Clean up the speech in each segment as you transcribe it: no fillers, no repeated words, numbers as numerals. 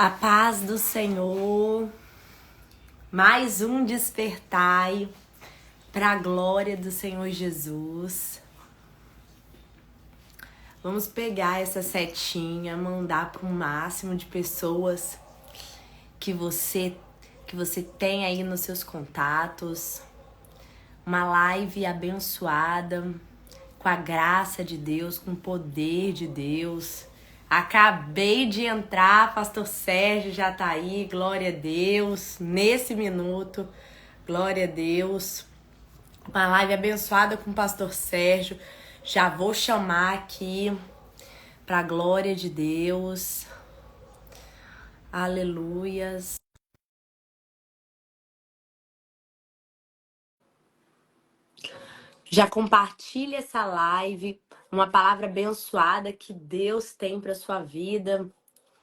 A paz do Senhor, mais um despertai para a glória do Senhor Jesus. Vamos pegar essa setinha, mandar para o máximo de pessoas que você tem aí nos seus contatos. Uma live abençoada, com a graça de Deus, com o poder de Deus. Acabei de entrar, pastor Sérgio já tá aí, glória a Deus, nesse minuto, glória a Deus. Uma live abençoada com o pastor Sérgio, já vou chamar aqui pra glória de Deus, aleluias. Já compartilha essa live, uma palavra abençoada que Deus tem para sua vida,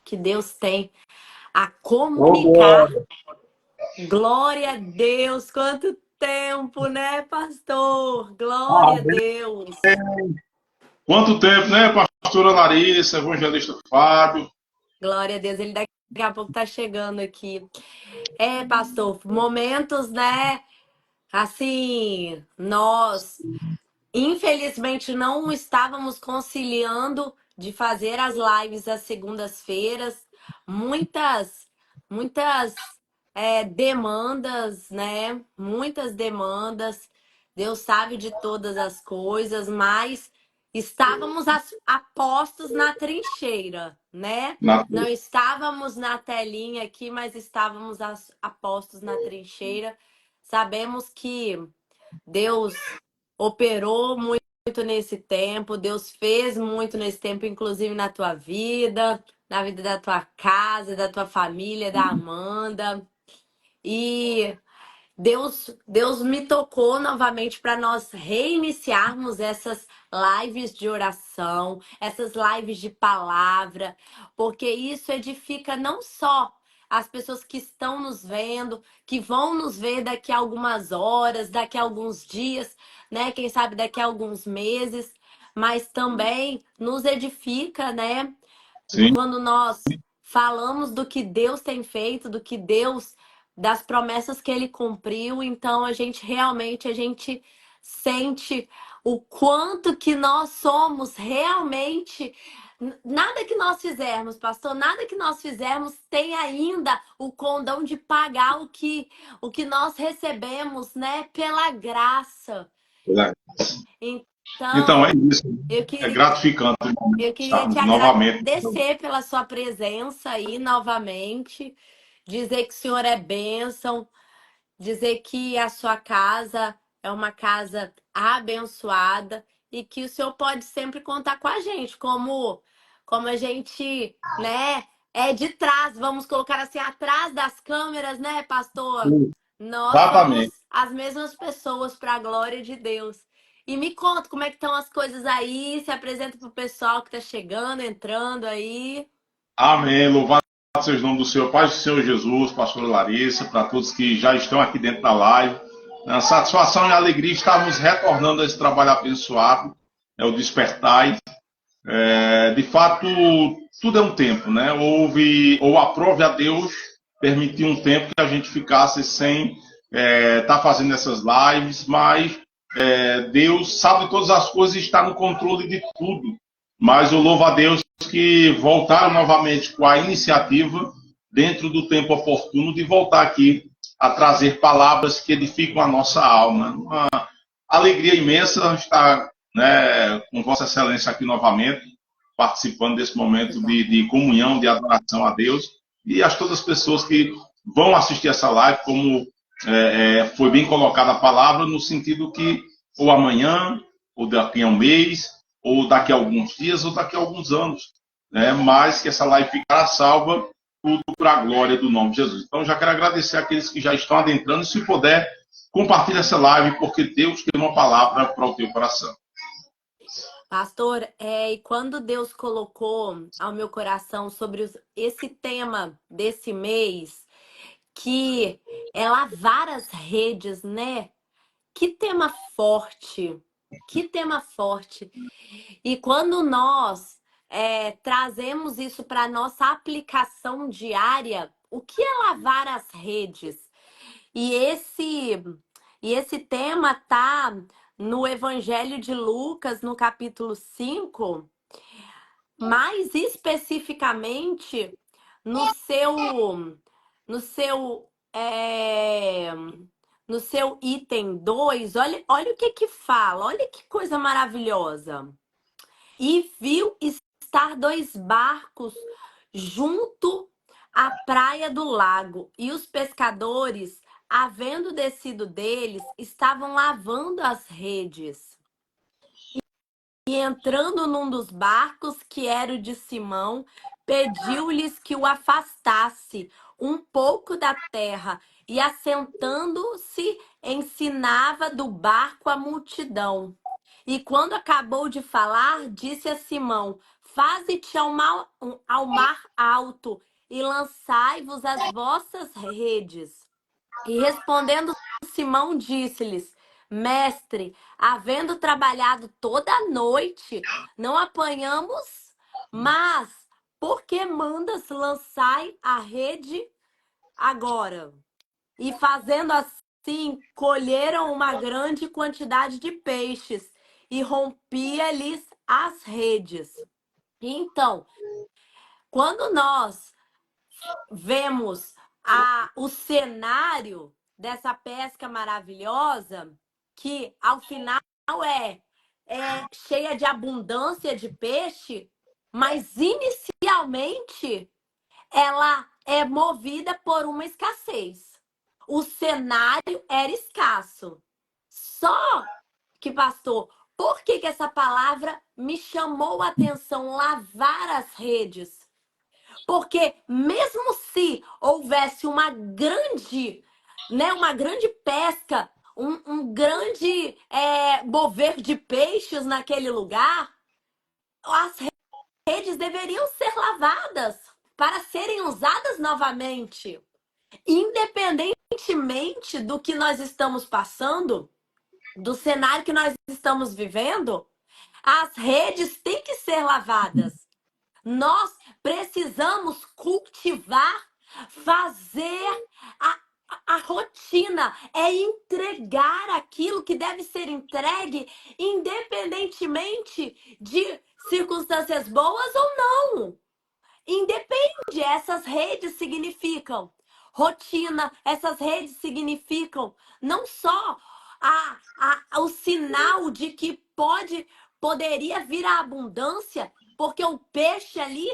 que Deus tem a comunicar. Glória a Deus, quanto tempo, né, pastor? Glória a Deus. Quanto tempo, né, pastora Larissa, evangelista Fábio? Glória a Deus, ele daqui a pouco tá chegando aqui. Pastor, momentos, né? Assim, nós infelizmente não estávamos conciliando de fazer as lives às segundas-feiras. Muitas demandas, né? Muitas demandas. Deus sabe de todas as coisas, mas estávamos apostos na trincheira, né? Não estávamos na telinha aqui, mas estávamos apostos na trincheira. Sabemos que Deus operou muito nesse tempo, Deus fez muito nesse tempo, inclusive na tua vida, na vida da tua casa, da tua família, da Amanda. E Deus me tocou novamente para nós reiniciarmos essas lives de oração, essas lives de palavra, porque isso edifica não só as pessoas que estão nos vendo, que vão nos ver daqui a algumas horas, daqui a alguns dias, né? Quem sabe daqui a alguns meses, mas também nos edifica, né? Sim. Quando nós falamos do que Deus tem feito, das promessas que ele cumpriu, então a gente sente o quanto que nós somos realmente. Nada que nós fizermos, pastor, nada que nós fizermos tem ainda o condão de pagar o que nós recebemos, né, pela graça. Então, é Então, isso. eu É queria, gratificante eu queria te estarmos novamente. agradecer pela sua presença aí novamente, dizer que o Senhor é bênção, dizer que a sua casa é uma casa abençoada e que o Senhor pode sempre contar com a gente, como a gente, né, é de trás, vamos colocar assim, atrás das câmeras, né, pastor? Nós somos Exatamente. as mesmas pessoas para a glória de Deus. E me conta como é que estão as coisas aí, se apresenta para o pessoal que está chegando, entrando aí. Amém. Louvado seja o nome do Senhor, Pai do Senhor Jesus, pastora Larissa, para todos que já estão aqui dentro da live. Na satisfação e alegria estarmos retornando a esse trabalho abençoado, é o Despertai. De fato, tudo é um tempo, né? Ou aprove a Deus permitir um tempo que a gente ficasse sem estar fazendo essas lives, mas Deus sabe de todas as coisas e está no controle de tudo. Mas eu louvo a Deus que voltaram novamente com a iniciativa, dentro do tempo oportuno, de voltar aqui a trazer palavras que edificam a nossa alma. Uma alegria imensa estar, né, com Vossa Excelência aqui novamente, participando desse momento de comunhão, de adoração a Deus, e a todas as pessoas que vão assistir essa live, como foi bem colocada a palavra, no sentido que ou amanhã, ou daqui a um mês, ou daqui a alguns dias, ou daqui a alguns anos, né, mas que essa live ficará salva, tudo para a glória do nome de Jesus. Então, já quero agradecer àqueles que já estão adentrando, e se puder, compartilhe essa live, porque Deus tem uma palavra para o teu coração. Pastor, e quando Deus colocou ao meu coração sobre esse tema desse mês, que é lavar as redes, né? Que tema forte! Que tema forte! E quando nós trazemos isso para a nossa aplicação diária, o que é lavar as redes? E esse tema tá no Evangelho de Lucas, no capítulo 5, mais especificamente no seu no seu é, no seu item 2. Olha o que que fala, olha que coisa maravilhosa. E viu estar dois barcos junto à praia do lago, e os pescadores, havendo descido deles, estavam lavando as redes. E entrando num dos barcos, que era o de Simão, pediu-lhes que o afastasse um pouco da terra, e assentando-se, ensinava do barco a multidão. E quando acabou de falar, disse a Simão: Faze-te ao mar alto e lançai-vos as vossas redes. E respondendo Simão, disse-lhes: Mestre, havendo trabalhado toda a noite, não apanhamos, mas por que mandas lançai a rede agora? E fazendo assim, colheram uma grande quantidade de peixes e rompia-lhes as redes. Então, quando nós vemos o cenário dessa pesca maravilhosa, que ao final é cheia de abundância de peixe, mas inicialmente ela é movida por uma escassez. O cenário era escasso. Só que, pastor, por que essa palavra me chamou a atenção, lavar as redes? Porque mesmo se houvesse uma grande pesca, um grande mover de peixes naquele lugar, as redes deveriam ser lavadas para serem usadas novamente. Independentemente do que nós estamos passando, do cenário que nós estamos vivendo, as redes têm que ser lavadas. Nós precisamos cultivar, fazer a rotina, é entregar aquilo que deve ser entregue, independentemente de circunstâncias boas ou não. Independe, essas redes significam rotina, essas redes significam não só o sinal de que poderia vir a abundância, porque o peixe ali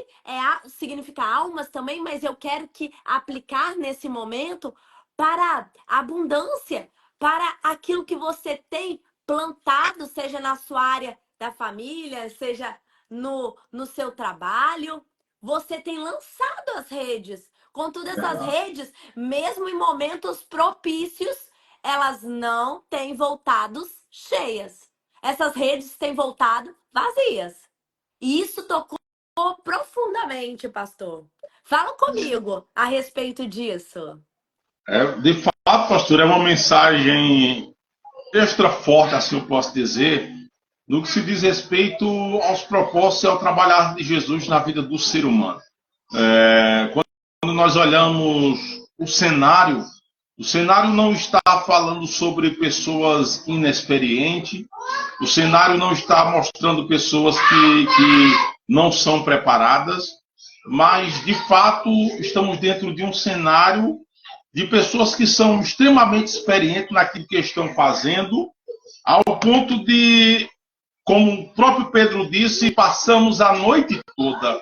significa almas também, mas eu quero que aplicar nesse momento para a abundância, para aquilo que você tem plantado, seja na sua área da família, seja no seu trabalho. Você tem lançado as redes. Contudo, essas redes, mesmo em momentos propícios, elas não têm voltado cheias. Essas redes têm voltado vazias. E isso tocou profundamente, pastor. Fala comigo a respeito disso. De fato, pastor, é uma mensagem extra forte, assim eu posso dizer, no que se diz respeito aos propósitos e ao trabalhar de Jesus na vida do ser humano. Quando nós olhamos o cenário não está falando sobre pessoas inexperientes, o cenário não está mostrando pessoas que não são preparadas, mas, de fato, estamos dentro de um cenário de pessoas que são extremamente experientes naquilo que estão fazendo, ao ponto de, como o próprio Pedro disse, passamos a noite toda.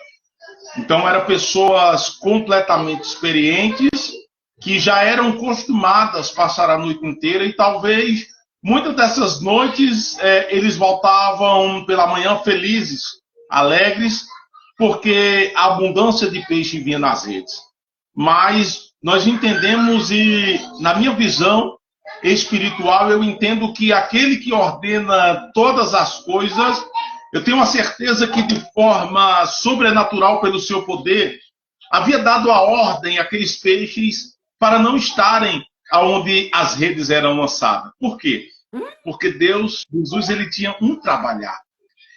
Então, eram pessoas completamente experientes, que já eram acostumadas a passar a noite inteira, e talvez muitas dessas noites eles voltavam pela manhã felizes, alegres, porque a abundância de peixe vinha nas redes. Mas nós entendemos, e na minha visão espiritual, eu entendo que aquele que ordena todas as coisas, eu tenho a certeza que de forma sobrenatural, pelo seu poder, havia dado a ordem àqueles peixes para não estarem onde as redes eram lançadas. Por quê? Porque Jesus, ele tinha um trabalhar.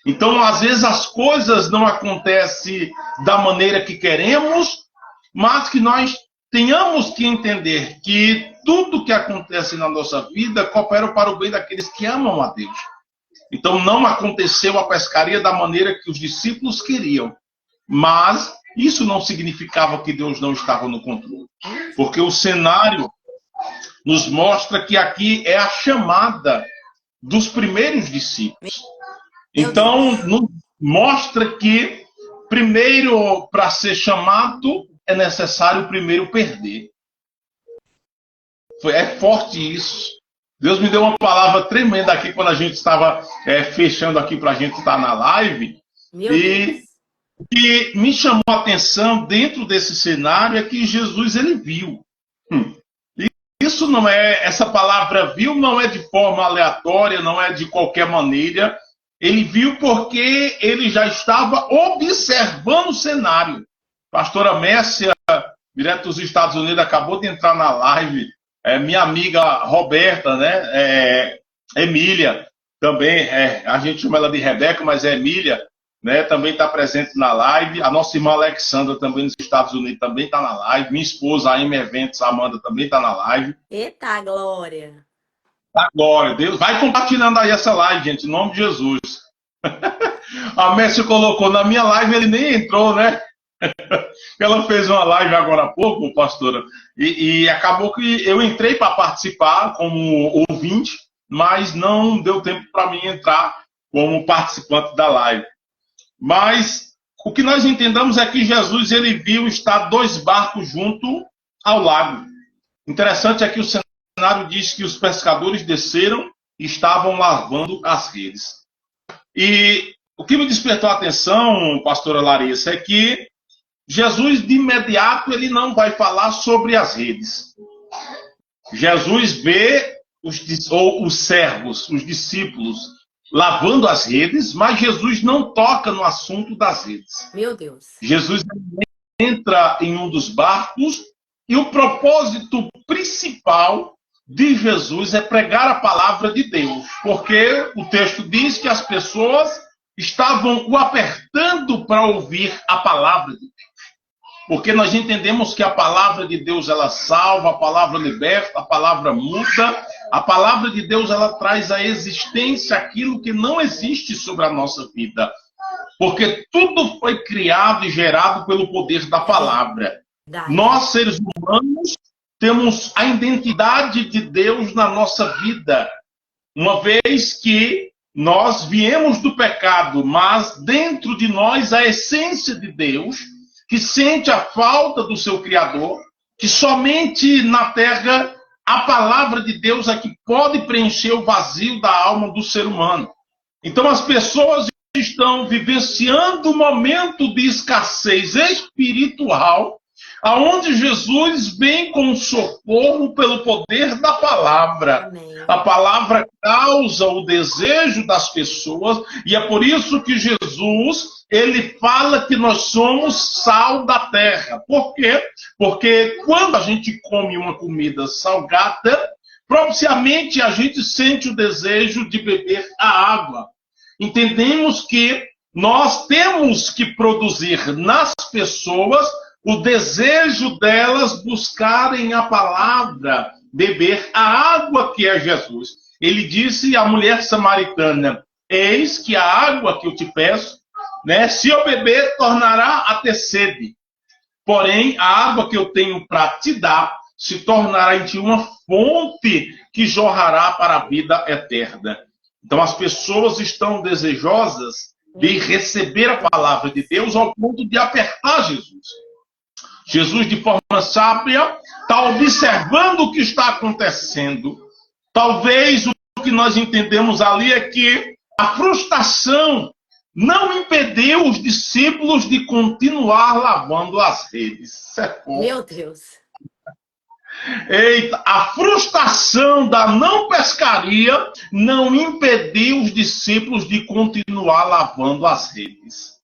Então, às vezes, as coisas não acontecem da maneira que queremos, mas que nós tenhamos que entender que tudo que acontece na nossa vida coopera para o bem daqueles que amam a Deus. Então, não aconteceu a pescaria da maneira que os discípulos queriam, mas isso não significava que Deus não estava no controle, porque o cenário nos mostra que aqui é a chamada dos primeiros discípulos. Então, nos mostra que, primeiro, para ser chamado, é necessário primeiro perder. É forte isso. Deus me deu uma palavra tremenda aqui quando a gente estava fechando aqui para a gente estar na live. E que me chamou a atenção dentro desse cenário é que Jesus, ele viu. Isso não é, essa palavra viu não é de forma aleatória, não é de qualquer maneira. Ele viu porque ele já estava observando o cenário. Pastora Mércia, direto dos Estados Unidos, acabou de entrar na live. Minha amiga Roberta, né? Emília, também, a gente chama ela de Rebeca, mas é Emília, né? Também está presente na live. A nossa irmã Alexandra, também nos Estados Unidos, também está na live. Minha esposa, a M Eventos, a Amanda, também está na live. Eita, glória! Glória, Deus. Vai compartilhando aí essa live, gente, em nome de Jesus. A Mércia colocou, na minha live ele nem entrou, né? Ela fez uma live agora há pouco, pastora, e acabou que eu entrei para participar como ouvinte, mas não deu tempo para mim entrar como participante da live. Mas o que nós entendemos é que Jesus, ele viu estar 2 barcos junto ao lago. Interessante é que o cenário diz que os pescadores desceram e estavam lavando as redes. E o que me despertou a atenção, pastora Larissa, é que Jesus, de imediato, ele não vai falar sobre as redes. Jesus vê os servos, os discípulos, lavando as redes, mas Jesus não toca no assunto das redes. Meu Deus. Jesus entra em um dos barcos e o propósito principal de Jesus é pregar a palavra de Deus, porque o texto diz que as pessoas estavam o apertando para ouvir a palavra de Deus. Porque nós entendemos que a palavra de Deus, ela salva, a palavra liberta, a palavra muda. A palavra de Deus, ela traz à existência aquilo que não existe sobre a nossa vida. Porque tudo foi criado e gerado pelo poder da palavra. Nós, seres humanos, temos a identidade de Deus na nossa vida. Uma vez que nós viemos do pecado, mas dentro de nós a essência de Deus, que sente a falta do seu Criador, que somente na terra a palavra de Deus é que pode preencher o vazio da alma do ser humano. Então as pessoas estão vivenciando um momento de escassez espiritual, aonde Jesus vem com socorro pelo poder da palavra. Amém. A palavra causa o desejo das pessoas, e é por isso que Jesus, ele fala que nós somos sal da terra. Por quê? Porque quando a gente come uma comida salgada, propriamente a gente sente o desejo de beber a água. Entendemos que nós temos que produzir nas pessoas o desejo delas buscarem a palavra, beber a água que é Jesus. Ele disse à mulher samaritana, eis que a água que eu te peço, né, se eu beber, tornará a ter sede. Porém, a água que eu tenho para te dar, se tornará em ti uma fonte que jorrará para a vida eterna. Então, as pessoas estão desejosas de receber a palavra de Deus ao ponto de apertar Jesus. Jesus, de forma sábia, está observando o que está acontecendo. Talvez o que nós entendemos ali é que a frustração não impediu os discípulos de continuar lavando as redes. Meu Deus. Eita, a frustração da não pescaria não impediu os discípulos de continuar lavando as redes.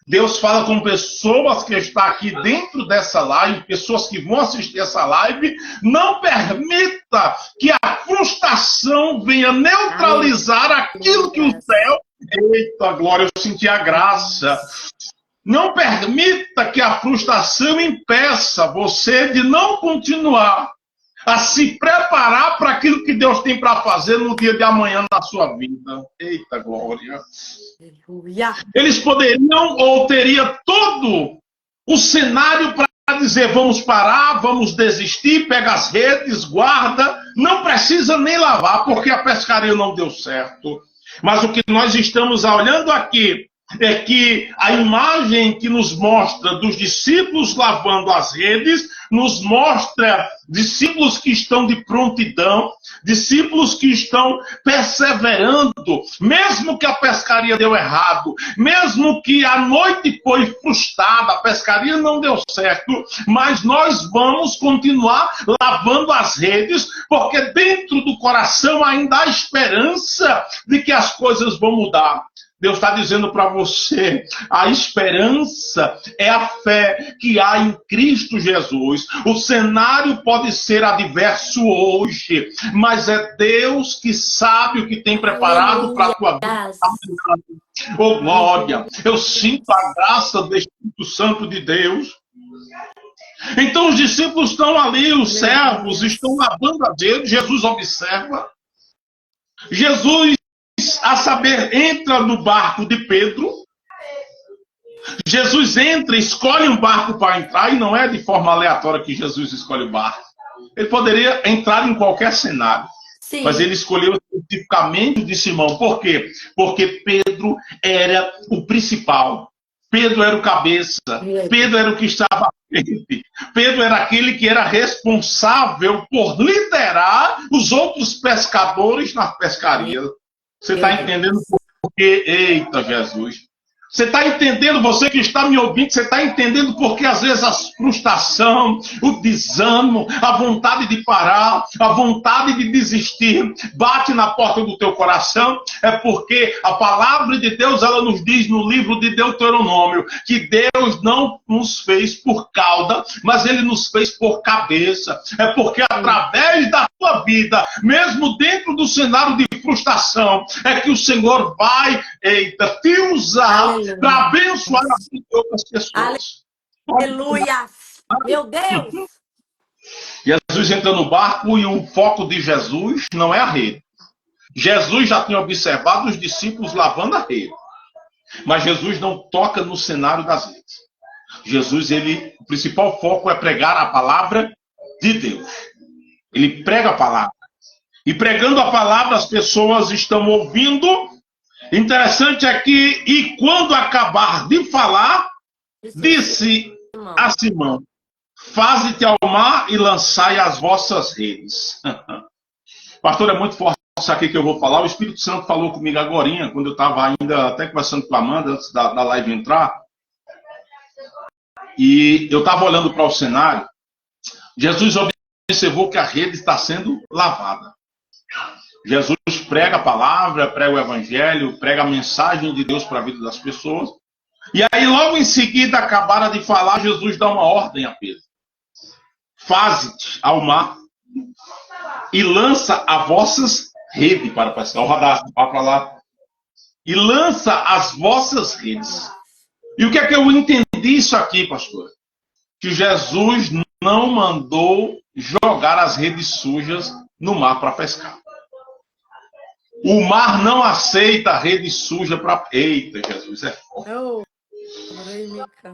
Deus fala com pessoas que estão aqui dentro dessa live, pessoas que vão assistir essa live. Não permita que a frustração venha neutralizar aquilo que o céu Eita glória, eu senti a graça. Não permita que a frustração impeça você de não continuar a se preparar para aquilo que Deus tem para fazer no dia de amanhã na sua vida. Eita glória. Aleluia. Eles poderiam ou teria todo o cenário para dizer vamos parar, vamos desistir, pega as redes, guarda, não precisa nem lavar porque a pescaria não deu certo. Mas o que nós estamos olhando aqui é que a imagem que nos mostra dos discípulos lavando as redes, nos mostra discípulos que estão de prontidão, discípulos que estão perseverando, mesmo que a pescaria deu errado, mesmo que a noite foi frustrada, a pescaria não deu certo, mas nós vamos continuar lavando as redes, porque dentro do coração ainda há esperança de que as coisas vão mudar. Deus está dizendo para você, a esperança é a fé que há em Cristo Jesus. O cenário pode ser adverso hoje, mas é Deus que sabe o que tem preparado para a tua vida. Oh glória, eu sinto a graça do Espírito Santo de Deus. Então os discípulos estão ali, os servos estão lavando a dedo, Jesus observa. Jesus, a saber, entra no barco de Pedro. Jesus entra, escolhe um barco para entrar, e não é de forma aleatória que Jesus escolhe o barco. Ele poderia entrar em qualquer cenário. Sim. Mas ele escolheu especificamente o de Simão. Por quê? Porque Pedro era o principal. Pedro era o cabeça. Pedro era o que estava à frente. Pedro era aquele que era responsável por liderar os outros pescadores na pescaria. Você está entendendo por quê? Eita, Jesus. Você está entendendo, você que está me ouvindo, você está entendendo porque às vezes a frustração, o desânimo, a vontade de parar, a vontade de desistir, bate na porta do teu coração, é porque a palavra de Deus, ela nos diz no livro de Deuteronômio, que Deus não nos fez por cauda, mas Ele nos fez por cabeça. É porque através da tua vida, mesmo dentro do cenário de frustração, é que o Senhor vai, te usar para abençoar a vida de outras pessoas. Aleluia! Meu Deus! Jesus entra no barco e o foco de Jesus não é a rede. Jesus já tinha observado os discípulos lavando a rede. Mas Jesus não toca no cenário das redes. Jesus, o principal foco é pregar a palavra de Deus. Ele prega a palavra. E pregando a palavra, as pessoas estão ouvindo. Interessante é que, e quando acabar de falar, disse a Simão: faze-te ao mar e lançai as vossas redes. Pastor, é muito forte isso aqui que eu vou falar. O Espírito Santo falou comigo agorinha, quando eu estava ainda até conversando com a Amanda, antes da live entrar. E eu estava olhando para o cenário. Jesus observou que a rede está sendo lavada. Jesus prega a palavra, prega o evangelho, prega a mensagem de Deus para a vida das pessoas. E aí, logo em seguida, acabaram de falar, Jesus dá uma ordem a Pedro: faze-te ao mar e lança as vossas redes para pescar. O radar, vá para lá. E lança as vossas redes. E o que é que eu entendi isso aqui, pastor? Que Jesus não mandou jogar as redes sujas no mar para pescar. O mar não aceita rede suja para... Eita, Jesus, é forte.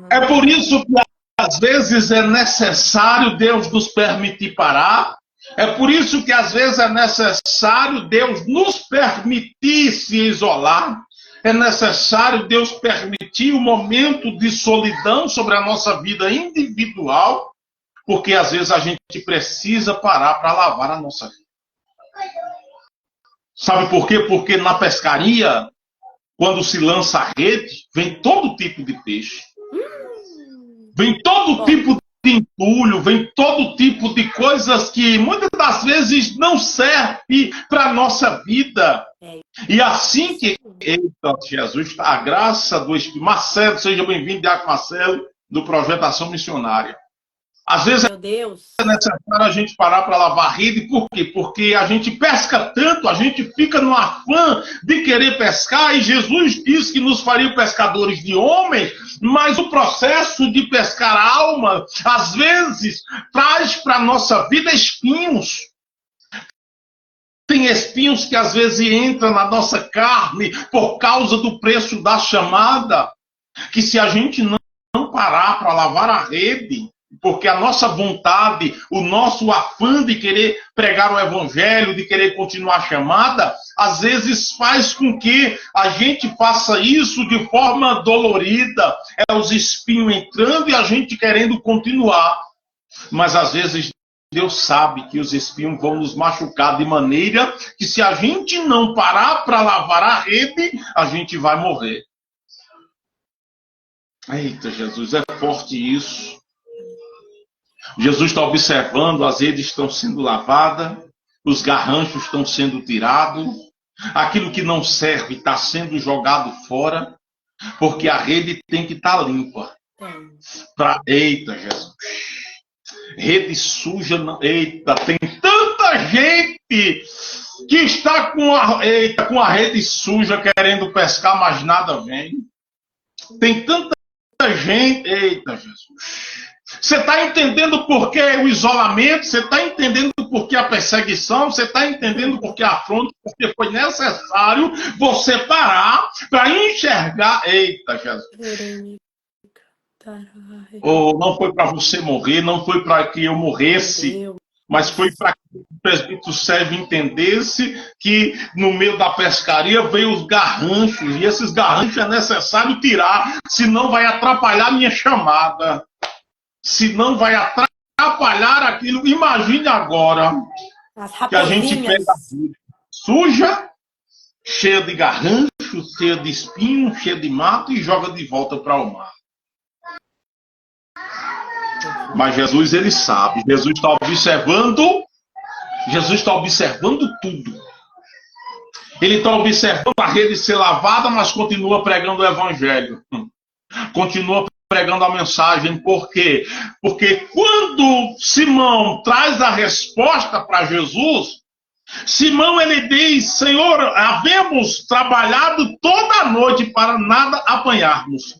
É por isso que às vezes é necessário Deus nos permitir parar. É por isso que às vezes é necessário Deus nos permitir se isolar. É necessário Deus permitir um momento de solidão sobre a nossa vida individual. Porque às vezes a gente precisa parar para lavar a nossa vida. Sabe por quê? Porque na pescaria, quando se lança a rede, vem todo tipo de peixe. Vem todo tipo de entulho, vem todo tipo de coisas que muitas das vezes não servem para a nossa vida. E assim que, eita, Jesus, a graça do Espírito. Marcelo, seja bem-vindo, Diácono Marcelo, do Projeto Ação Missionária. Às vezes Meu Deus. é necessário a gente parar para lavar a rede, por quê? Porque a gente pesca tanto, a gente fica no afã de querer pescar, e Jesus disse que nos faria pescadores de homens, mas o processo de pescar a alma, às vezes, traz para a nossa vida espinhos. Tem espinhos que às vezes entram na nossa carne por causa do preço da chamada, que se a gente não parar para lavar a rede, porque a nossa vontade, o nosso afã de querer pregar o evangelho, de querer continuar a chamada, às vezes faz com que a gente faça isso de forma dolorida, é os espinhos entrando e a gente querendo continuar. Mas às vezes Deus sabe que os espinhos vão nos machucar de maneira que se a gente não parar para lavar a rede, a gente vai morrer. Eita, Jesus, é forte isso. Jesus está observando, as redes estão sendo lavadas, os garranchos estão sendo tirados, aquilo que não serve está sendo jogado fora, porque a rede tem que estar limpa. Eita, Jesus. Rede suja, eita, tem tanta gente que está com a rede suja querendo pescar, mas nada vem. Tem tanta gente, eita, Jesus. Você está entendendo por que o isolamento? Você está entendendo por que a perseguição? Você está entendendo por que a afronta? Porque foi necessário você parar para enxergar. Eita, Jesus. Oh, não foi para você morrer, não foi para que eu morresse, mas foi para que o presbítero Sérgio entendesse que no meio da pescaria veio os garranchos, e esses garranchos é necessário tirar, senão vai atrapalhar a minha chamada. Senão vai atrapalhar aquilo. Imagine agora que a gente pega a vida suja, cheia de garranchos, cheia de espinhos, cheia de mato e joga de volta para o mar. Mas Jesus, ele sabe. Jesus está observando tudo. Ele está observando a rede ser lavada, mas continua pregando o evangelho. Continua pregando a mensagem. Por quê? Porque quando Simão traz a resposta para Jesus, Simão, ele diz: Senhor, havemos trabalhado toda a noite para nada apanharmos.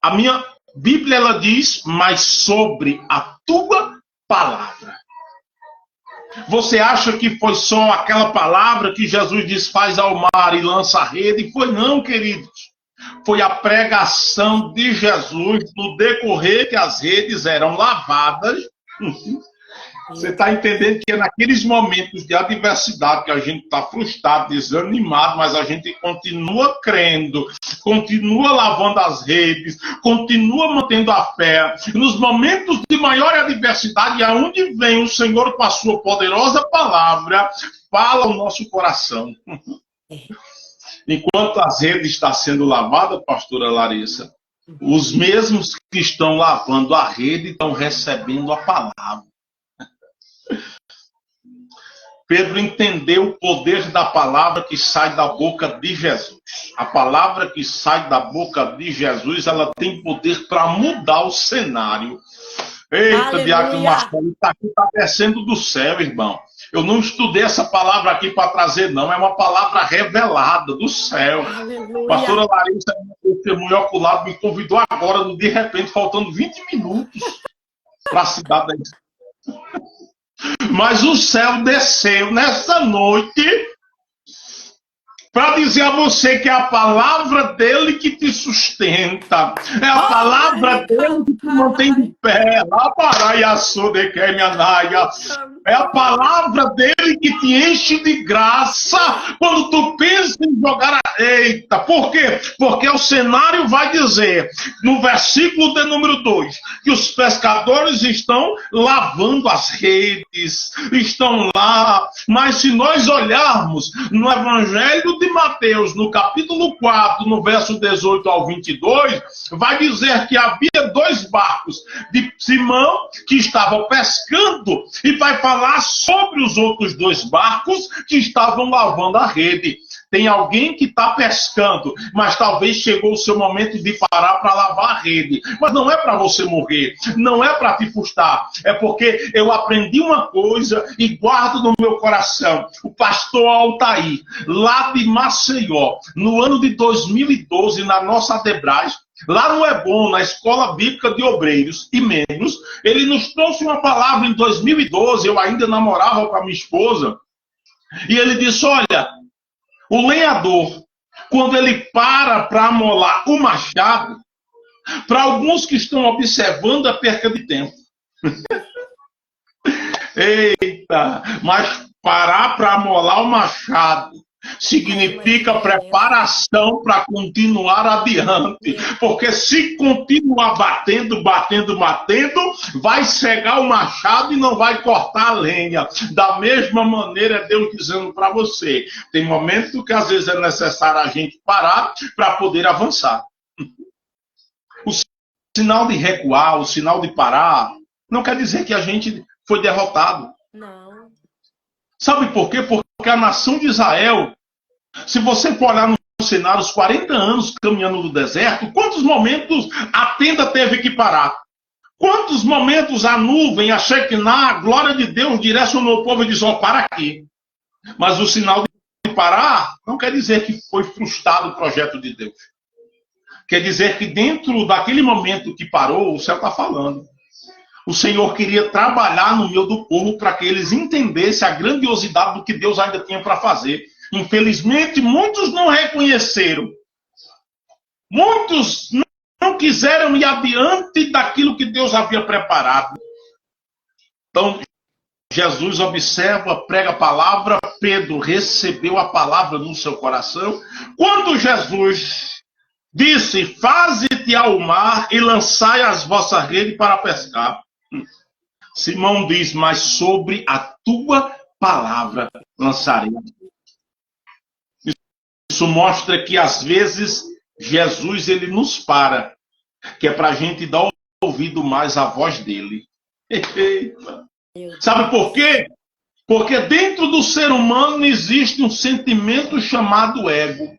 A minha Bíblia, ela diz: mas sobre a tua palavra. Você acha que foi só aquela palavra que Jesus desfaz ao mar e lança a rede? Foi não, queridos. Foi a pregação de Jesus no decorrer que as redes eram lavadas. Você está entendendo que é naqueles momentos de adversidade que a gente está frustrado, desanimado, mas a gente continua crendo, continua lavando as redes, continua mantendo a fé. Nos momentos de maior adversidade, aonde vem o Senhor com a sua poderosa palavra, fala o nosso coração. Enquanto as redes estão sendo lavadas, pastora Larissa, os mesmos que estão lavando a rede estão recebendo a palavra. Pedro entendeu o poder da palavra que sai da boca de Jesus. A palavra que sai da boca de Jesus, ela tem poder para mudar o cenário. Eita, Diácono Marcelo, está aqui, está descendo do céu, irmão. Eu não estudei essa palavra aqui para trazer, não. É uma palavra revelada do céu. Aleluia. Pastora Larissa, meu testemunho ocular, me convidou agora, de repente, faltando 20 minutos para a cidade da Mas o céu desceu nessa noite para dizer a você que é a palavra dele que te sustenta. É a palavra dele que te mantém de pé. É a palavra dele que te enche de graça quando tu pensa em jogar a... Eita, por quê? Porque o cenário vai dizer, no versículo de número 2, que os pescadores estão lavando as redes, estão lá. Mas se nós olharmos no Evangelho de Mateus, no capítulo 4, no verso 18 ao 22, vai dizer que havia 2 barcos de Simão que estavam pescando, e vai falar sobre os outros 2 barcos que estavam lavando a rede. Tem alguém que está pescando, mas talvez chegou o seu momento de parar para lavar a rede. Mas não é para você morrer, não é para te frustrar. É porque eu aprendi uma coisa e guardo no meu coração. O pastor Altair, lá de Maceió, no ano de 2012, na nossa Adebras, lá no Ebon, na Escola Bíblica de Obreiros e Membros, ele nos trouxe uma palavra em 2012, eu ainda namorava com a minha esposa, e ele disse, olha, o lenhador, quando ele para amolar o machado, para alguns que estão observando, é perca de tempo. Eita, mas parar para amolar o machado significa preparação para continuar adiante. Porque se continuar batendo, vai cegar o machado e não vai cortar a lenha. Da mesma maneira, é Deus dizendo para você, tem momento que às vezes é necessário a gente parar para poder avançar. O sinal de recuar, o sinal de parar, não quer dizer que a gente foi derrotado. Não. Sabe por quê? Porque a nação de Israel, se você for olhar no cenário, os 40 anos caminhando no deserto, quantos momentos a tenda teve que parar? Quantos momentos a nuvem, a Shekinah, a glória de Deus direcionou o povo e disse, ó, para aqui. Mas o sinal de parar não quer dizer que foi frustrado o projeto de Deus. Quer dizer que dentro daquele momento que parou, o céu está falando. O Senhor queria trabalhar no meio do povo para que eles entendessem a grandiosidade do que Deus ainda tinha para fazer. Infelizmente, muitos não reconheceram. Muitos não quiseram ir adiante daquilo que Deus havia preparado. Então, Jesus observa, prega a palavra, Pedro recebeu a palavra no seu coração. Quando Jesus disse, faze-te ao mar e lançai as vossas redes para pescar. Simão diz, mas sobre a tua palavra lançarei. Isso mostra que às vezes Jesus ele nos para, que é para a gente dar ouvido mais à voz dele. Sabe por quê? Porque dentro do ser humano existe um sentimento chamado ego.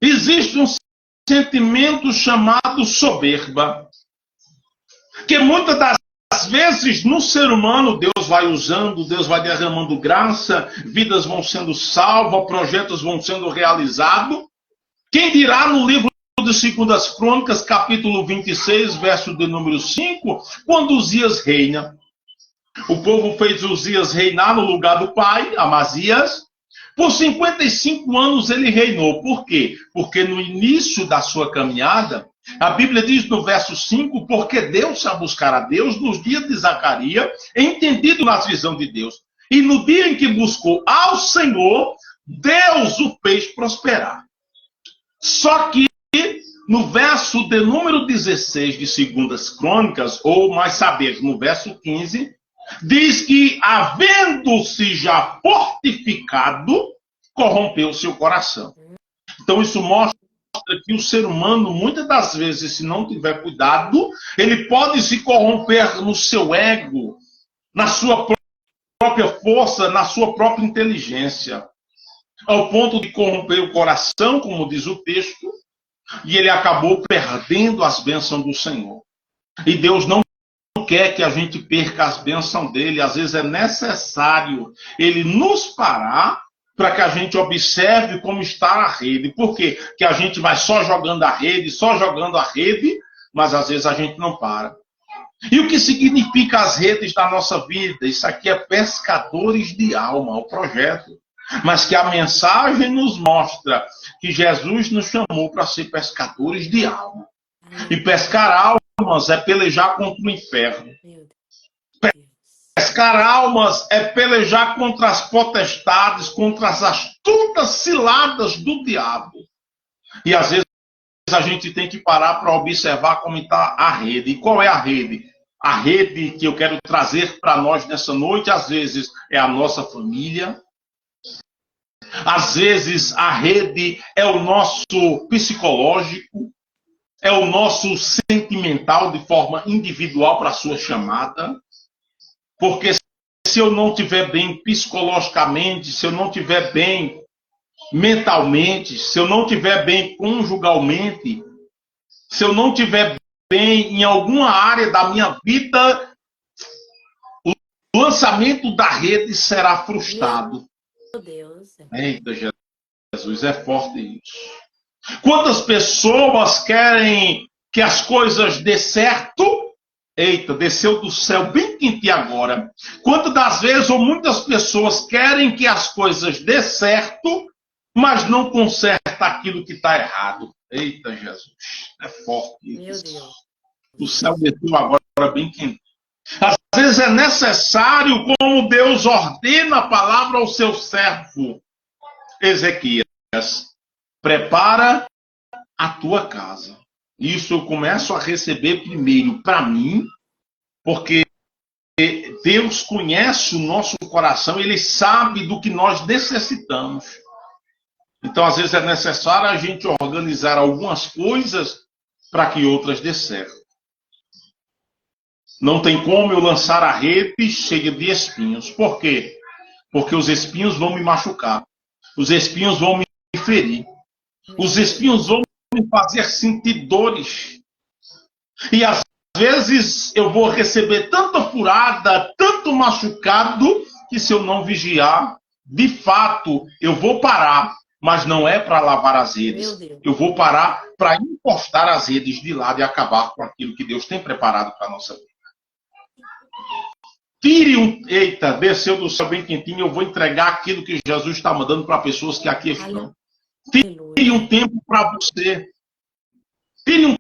Existe um sentimento chamado soberba. Que muitas das vezes no ser humano Deus vai usando, Deus vai derramando graça, vidas vão sendo salvas, projetos vão sendo realizados. Quem dirá no livro de 2 Crônicas, capítulo 26, verso de número 5, quando Uzias reina. O povo fez Uzias reinar no lugar do pai, Amazias. Por 55 anos ele reinou. Por quê? Porque no início da sua caminhada, a Bíblia diz no verso 5, porque deu-se a buscar a Deus nos dias de Zacarias, entendido nas visões de Deus. E no dia em que buscou ao Senhor, Deus o fez prosperar. Só que no verso de número 16 de 2 Crônicas, ou mais saber, no verso 15, diz que, havendo-se já fortificado, corrompeu seu coração. Então isso mostra que o ser humano, muitas das vezes, se não tiver cuidado, ele pode se corromper no seu ego, na sua própria força, na sua própria inteligência, ao ponto de corromper o coração, como diz o texto, e ele acabou perdendo as bênçãos do Senhor. E Deus não quer que a gente perca as bênçãos dele. Às vezes é necessário ele nos parar para que a gente observe como está a rede. Por quê? Porque a gente vai só jogando a rede, mas às vezes a gente não para. E o que significa as redes da nossa vida? Isso aqui é pescadores de alma, o projeto. Mas que a mensagem nos mostra que Jesus nos chamou para ser pescadores de alma. E pescar almas é pelejar contra o inferno. Pescar almas é pelejar contra as potestades, contra as astutas ciladas do diabo. E às vezes a gente tem que parar para observar como está a rede. E qual é a rede? A rede que eu quero trazer para nós nessa noite, às vezes, é a nossa família. Às vezes a rede é o nosso psicológico, é o nosso sentimental de forma individual para a sua chamada. Porque se eu não estiver bem psicologicamente, se eu não estiver bem mentalmente, se eu não estiver bem conjugalmente, se eu não estiver bem em alguma área da minha vida, o lançamento da rede será Meu frustrado. Deus. Eita, Jesus, é forte isso. Quantas pessoas querem que as coisas dê certo? Eita, desceu do céu bem quente agora. Quantas das vezes ou muitas pessoas querem que as coisas dê certo, mas não conserta aquilo que está errado. Eita, Jesus, é forte Meu isso. Deus. O céu desceu agora bem quente. Às vezes é necessário, como Deus ordena a palavra ao seu servo Ezequias, prepara a tua casa. Isso eu começo a receber primeiro para mim, porque Deus conhece o nosso coração, Ele sabe do que nós necessitamos. Então, às vezes, é necessário a gente organizar algumas coisas para que outras dê certo. Não tem como eu lançar a rede cheia de espinhos. Por quê? Porque os espinhos vão me machucar. Os espinhos vão me ferir. Os espinhos vão me fazer sentir dores. E às vezes eu vou receber tanta furada, tanto machucado, que se eu não vigiar, de fato, eu vou parar, mas não é para lavar as redes. Eu vou parar para encostar as redes de lado e acabar com aquilo que Deus tem preparado para a nossa vida. Tire um... Eita, desceu do céu bem quentinho, eu vou entregar aquilo que Jesus está mandando para pessoas que aqui estão. Tire um tempo para você. Tire um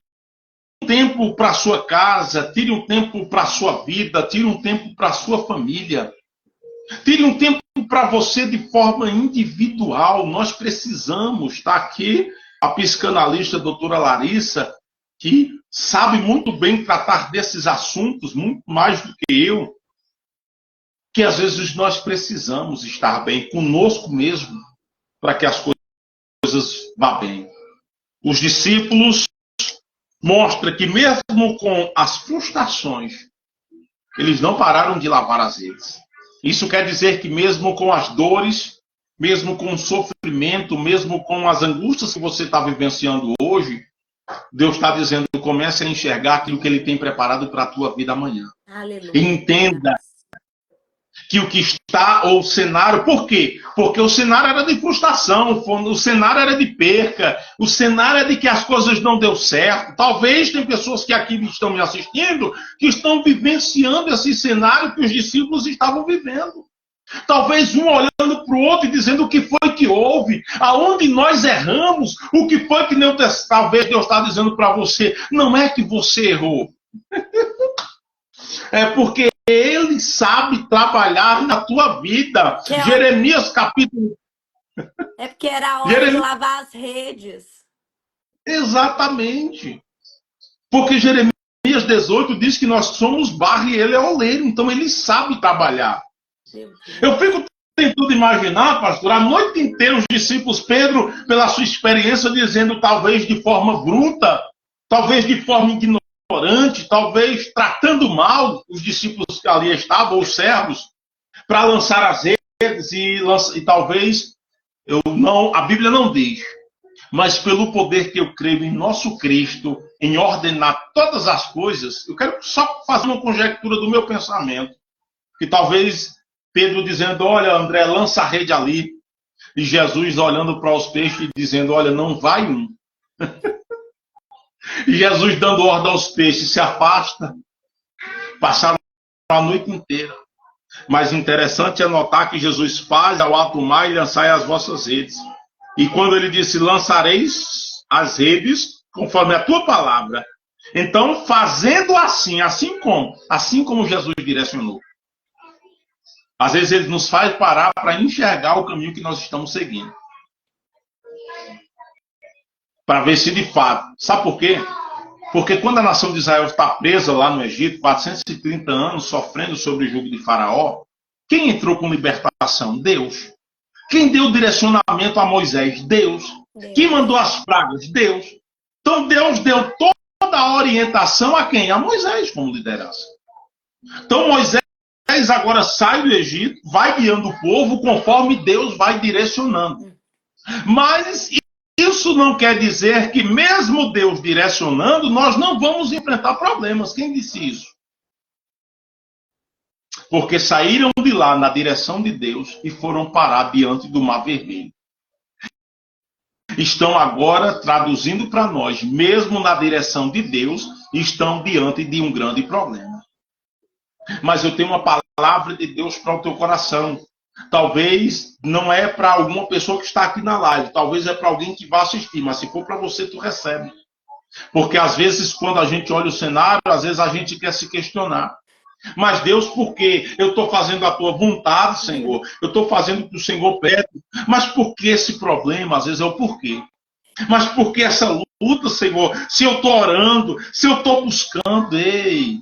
tempo para sua casa, tire um tempo para sua vida, tire um tempo para sua família. Tire um tempo para você de forma individual. Nós precisamos estar aqui, a psicanalista doutora Larissa, que sabe muito bem tratar desses assuntos, muito mais do que eu, que às vezes nós precisamos estar bem conosco mesmo, para que as coisas vá bem. Os discípulos mostram que mesmo com as frustrações, eles não pararam de lavar as redes. Isso quer dizer que mesmo com as dores, mesmo com o sofrimento, mesmo com as angústias que você está vivenciando hoje, Deus está dizendo, comece a enxergar aquilo que Ele tem preparado para a tua vida amanhã. Aleluia. E entenda que o que está, ou o cenário, por quê? Porque o cenário era de frustração, o cenário era de perca, o cenário é de que as coisas não deu certo. Talvez tem pessoas que aqui estão me assistindo, que estão vivenciando esse cenário que os discípulos estavam vivendo. Talvez um olhando para o outro e dizendo o que foi que houve, aonde nós erramos, o que foi que talvez Deus está dizendo para você, não é que você errou. É porque Ele sabe trabalhar na tua vida. Jeremias capítulo... É porque era a hora de lavar as redes. Exatamente. Porque Jeremias 18 diz que nós somos barro e Ele é oleiro. Então Ele sabe trabalhar. Eu fico tentando imaginar, pastor, a noite inteira os discípulos, Pedro, pela sua experiência, dizendo talvez de forma bruta, talvez de forma ignorante, talvez tratando mal os discípulos que ali estavam, os servos, para lançar as redes e talvez a Bíblia não diz, mas pelo poder que eu creio em nosso Cristo, em ordenar todas as coisas, eu quero só fazer uma conjectura do meu pensamento, que talvez Pedro dizendo, olha André, lança a rede ali, e Jesus olhando para os peixes e dizendo, olha, não vai um. E Jesus dando ordem aos peixes, se afasta. Passaram a noite inteira. Mas interessante é notar que Jesus faz ao alto mar e lançai as vossas redes. E quando ele disse, lançareis as redes, conforme a tua palavra. Então, fazendo assim como Jesus direcionou. Às vezes ele nos faz parar para enxergar o caminho que nós estamos seguindo. Para ver se de fato. Sabe por quê? Porque quando a nação de Israel está presa lá no Egito, 430 anos, sofrendo sob o jugo de Faraó, quem entrou com libertação? Deus. Quem deu direcionamento a Moisés? Deus. Quem mandou as pragas? Deus. Então Deus deu toda a orientação a quem? A Moisés como liderança. Então Moisés agora sai do Egito, vai guiando o povo conforme Deus vai direcionando. Mas isso não quer dizer que, mesmo Deus direcionando, nós não vamos enfrentar problemas. Quem disse isso? Porque saíram de lá na direção de Deus e foram parar diante do Mar Vermelho. Estão agora traduzindo para nós, mesmo na direção de Deus, estão diante de um grande problema. Mas eu tenho uma palavra de Deus para o teu coração. Talvez não é para alguma pessoa que está aqui na live, talvez é para alguém que vai assistir, mas se for para você, tu recebe. Porque às vezes, quando a gente olha o cenário, às vezes a gente quer se questionar. Mas Deus, por quê? Eu estou fazendo a tua vontade, Senhor. Eu estou fazendo o que o Senhor pede. Mas por que esse problema? Às vezes é o porquê. Mas por que essa luta, Senhor? Se eu estou orando, se eu estou buscando, ei.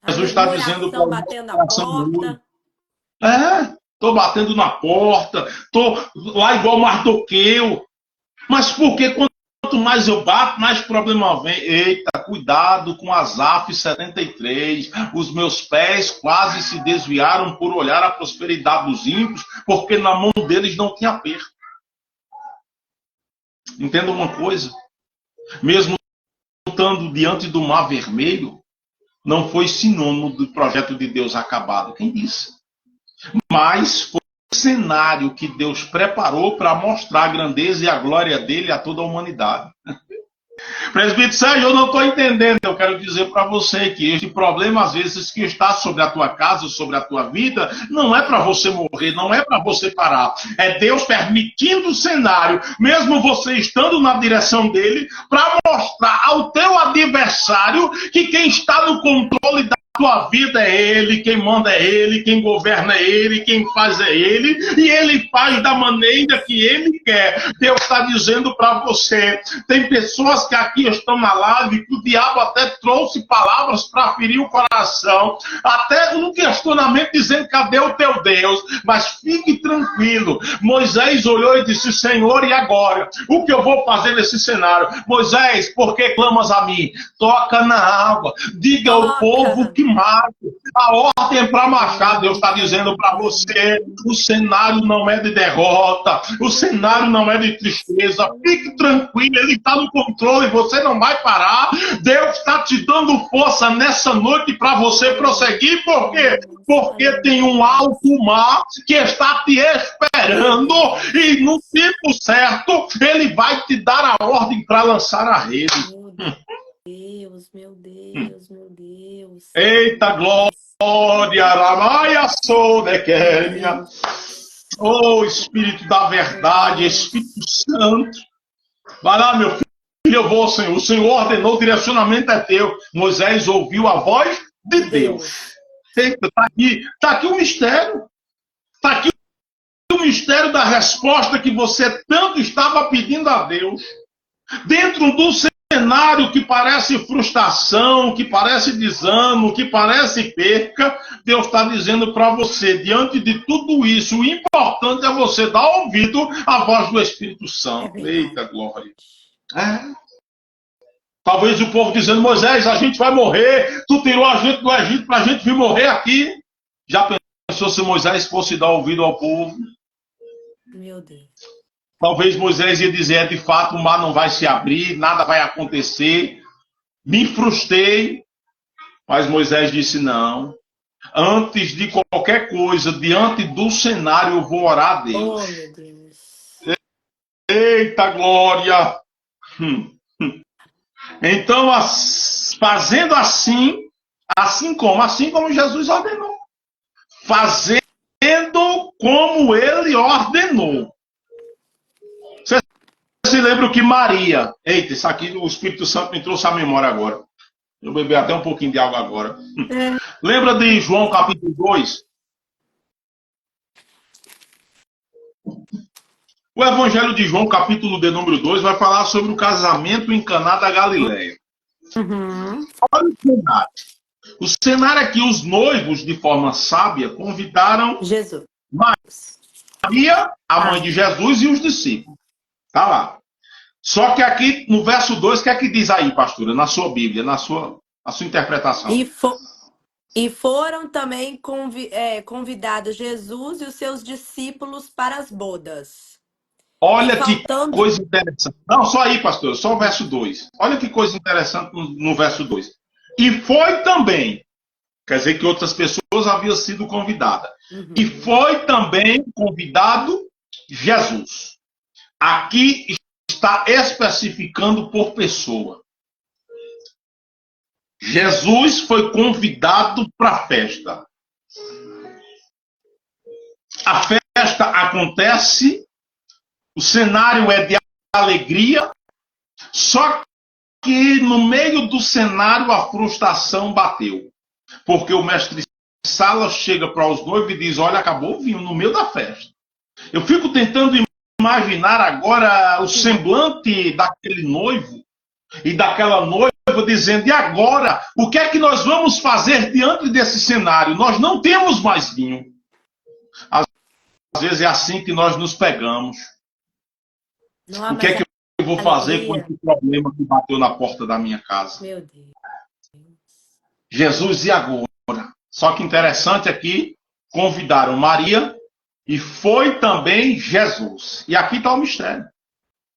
A Jesus está dizendo para murmuração o nosso batendo na coração hoje. porta. Estou batendo na porta, estou lá igual Mardoqueu. Mas por que quanto mais eu bato, mais problema vem? Eita, cuidado com Asaf 73. Os meus pés quase se desviaram por olhar a prosperidade dos ímpios, porque na mão deles não tinha aperto. Entenda uma coisa. Mesmo estando diante do Mar Vermelho, não foi sinônimo do projeto de Deus acabado. Quem disse? Mas foi o cenário que Deus preparou para mostrar a grandeza e a glória dele a toda a humanidade. Presbítero Sérgio, eu não estou entendendo. Eu quero dizer para você que este problema, às vezes, que está sobre a tua casa, sobre a tua vida, não é para você morrer, não é para você parar. É Deus permitindo o cenário, mesmo você estando na direção dele, para mostrar ao teu adversário que quem está no controle da tua vida é ele, quem manda é ele, quem governa é ele, quem faz é ele, e ele faz da maneira que ele quer. Deus está dizendo para você, tem pessoas que aqui estão na live, que o diabo até trouxe palavras para ferir o coração, até um questionamento dizendo, cadê o teu Deus? Mas fique tranquilo, Moisés olhou e disse, Senhor, e agora? O que eu vou fazer nesse cenário? Moisés, por que clamas a mim? Toca na água, diga ao povo que mate. A ordem é para marchar. Deus está dizendo para você, o cenário não é de derrota, o cenário não é de tristeza. Fique tranquilo, ele está no controle, você não vai parar. Deus está te dando força nessa noite para você prosseguir. Por quê? Porque tem um alto mar que está te esperando e no tempo certo ele vai te dar a ordem para lançar a rede. Meu Deus, meu Deus. Eita glória, Ramaia sou de Quênia. Oh, Espírito da verdade, Espírito Santo. Vai lá, meu filho, eu vou, Senhor. O Senhor ordenou, o direcionamento é teu. Moisés ouviu a voz de Deus. Eita, tá aqui o mistério. Está aqui o mistério da resposta que você tanto estava pedindo a Deus. Dentro do cenário que parece frustração, que parece desânimo, que parece perca, Deus está dizendo para você, diante de tudo isso, o importante é você dar ouvido à voz do Espírito Santo. Eita glória. Talvez o povo dizendo, Moisés, a gente vai morrer, tu tirou a gente do Egito para a gente vir morrer aqui. Já pensou se Moisés fosse dar ouvido ao povo? Meu Deus. Talvez Moisés ia dizer, de fato, o mar não vai se abrir, nada vai acontecer. Me frustrei. Mas Moisés disse, não. Antes de qualquer coisa, diante do cenário, eu vou orar a Deus. Oh, meu Deus. Eita glória! Então, fazendo assim como Jesus ordenou. Fazendo como ele ordenou. Você se lembra que Maria... Eita, isso aqui o Espírito Santo me trouxe à memória agora. Eu bebi até um pouquinho de água agora. Lembra de João capítulo 2? O Evangelho de João, capítulo de número 2, vai falar sobre o casamento em Caná da Galileia. Olha o cenário. O cenário é que os noivos, de forma sábia, convidaram Jesus. Maria, a mãe de Jesus, e os discípulos. Tá lá. Só que aqui, no verso 2, o que é que diz aí, pastora? Na sua Bíblia, na sua interpretação. E foram também convidados Jesus e os seus discípulos para as bodas. E Olha que faltando. coisa interessante. Não, só aí, pastor, só o verso 2. Olha que coisa interessante no verso 2. E foi também, quer dizer que outras pessoas haviam sido convidadas. E Uhum. foi também convidado Jesus. Aqui está especificando por pessoa. Jesus foi convidado para a festa. A festa acontece, o cenário é de alegria, só que no meio do cenário a frustração bateu. Porque o mestre Sala chega para os noivos e diz: olha, acabou o vinho no meio da festa. Eu fico tentando imaginar agora o semblante daquele noivo e daquela noiva dizendo: e agora? O que é que nós vamos fazer diante desse cenário? Nós não temos mais vinho. Às vezes é assim que nós nos pegamos. Não, O que mas é que a eu vou fazer com alegria. esse problema que bateu na porta da minha casa? Meu Deus. Jesus, e agora? Só que interessante aqui, convidaram Maria e foi também Jesus. E aqui está o mistério.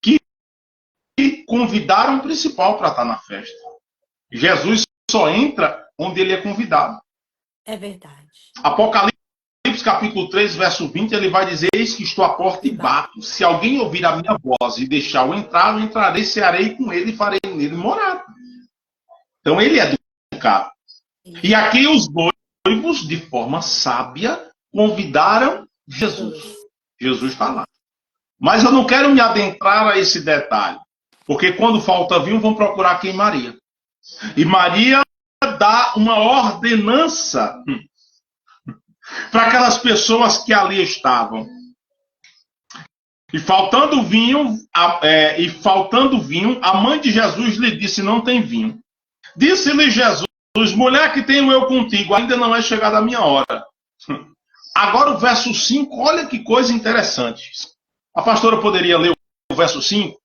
Que convidaram o principal para estar na festa. Jesus só entra onde ele é convidado. É verdade. Apocalipse capítulo 3, verso 20, ele vai dizer: eis que estou à porta E e bato. Se alguém ouvir a minha voz e deixar-o entrar, eu entrarei, cearei com ele e farei nele morar. Então ele é do cara. E aqui os noivos, de forma sábia, convidaram Jesus. Jesus. Jesus está lá. Mas eu não quero me adentrar a esse detalhe. Porque quando falta vinho, vão procurar quem? Maria. E Maria dá uma ordenança para aquelas pessoas que ali estavam. E faltando vinho, a mãe de Jesus lhe disse: não tem vinho. Disse-lhe Jesus: mulher, que tenho eu contigo, ainda não é chegada a minha hora. Agora o verso 5, olha que coisa interessante. A pastora poderia ler o verso 5?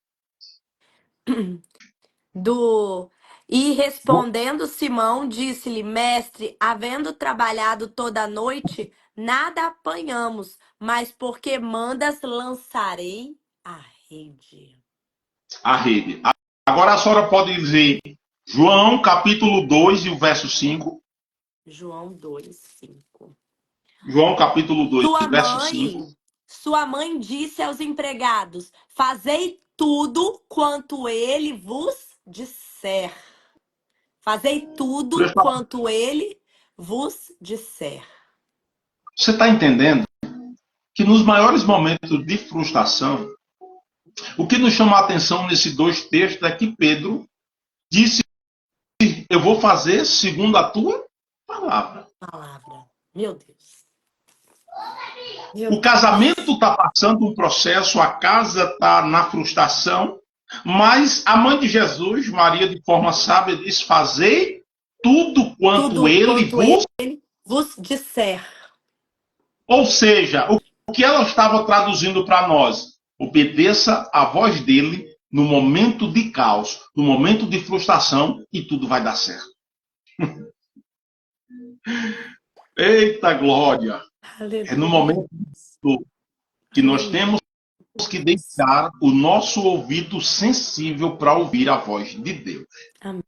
Do E respondendo Simão, disse-lhe: Mestre, havendo trabalhado toda a noite, nada apanhamos, mas porque mandas, lançarei a rede. A rede. Agora a senhora pode dizer João capítulo 2 e o verso 5. João 2:5. João capítulo 2, Sua verso 5. mãe, sua mãe disse aos empregados: Fazei tudo quanto ele vos disser. Fazei tudo quanto ele vos disser. Você está entendendo que nos maiores momentos de frustração, o que nos chama a atenção nesses dois textos é que Pedro disse: eu vou fazer segundo a tua palavra. Palavra. Meu Deus. Meu O Deus. casamento está passando um processo, a casa está na frustração, mas a mãe de Jesus, Maria, de forma sábia, diz: fazei tudo quanto Tudo ele quanto vos. ele vos disser. Ou seja, o que ela estava traduzindo para nós? Obedeça a voz dele no momento de caos, no momento de frustração, e tudo vai dar certo. Eita glória! É no Aleluia. momento que nós Aleluia. temos que deixar o nosso ouvido sensível para ouvir a voz de Deus. Amém.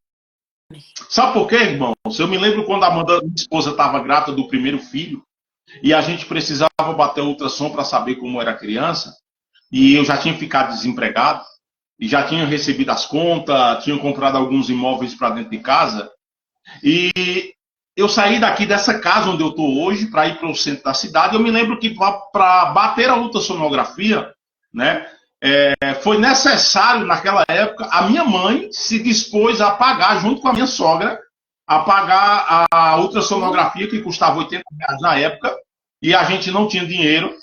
Sabe por quê, irmão? Eu me lembro quando a Amanda, minha esposa, estava grávida do primeiro filho, e a gente precisava bater o ultrassom para saber como era a criança, e eu já tinha ficado desempregado, e já tinha recebido as contas, tinha comprado alguns imóveis para dentro de casa, e eu saí daqui dessa casa onde eu estou hoje para ir para o centro da cidade. Eu me lembro que para bater a ultrassonografia, né, foi necessário naquela época, a minha mãe se dispôs a pagar, junto com a minha sogra, a pagar a ultrassonografia, que custava R$ 80 na época, e a gente não tinha dinheiro.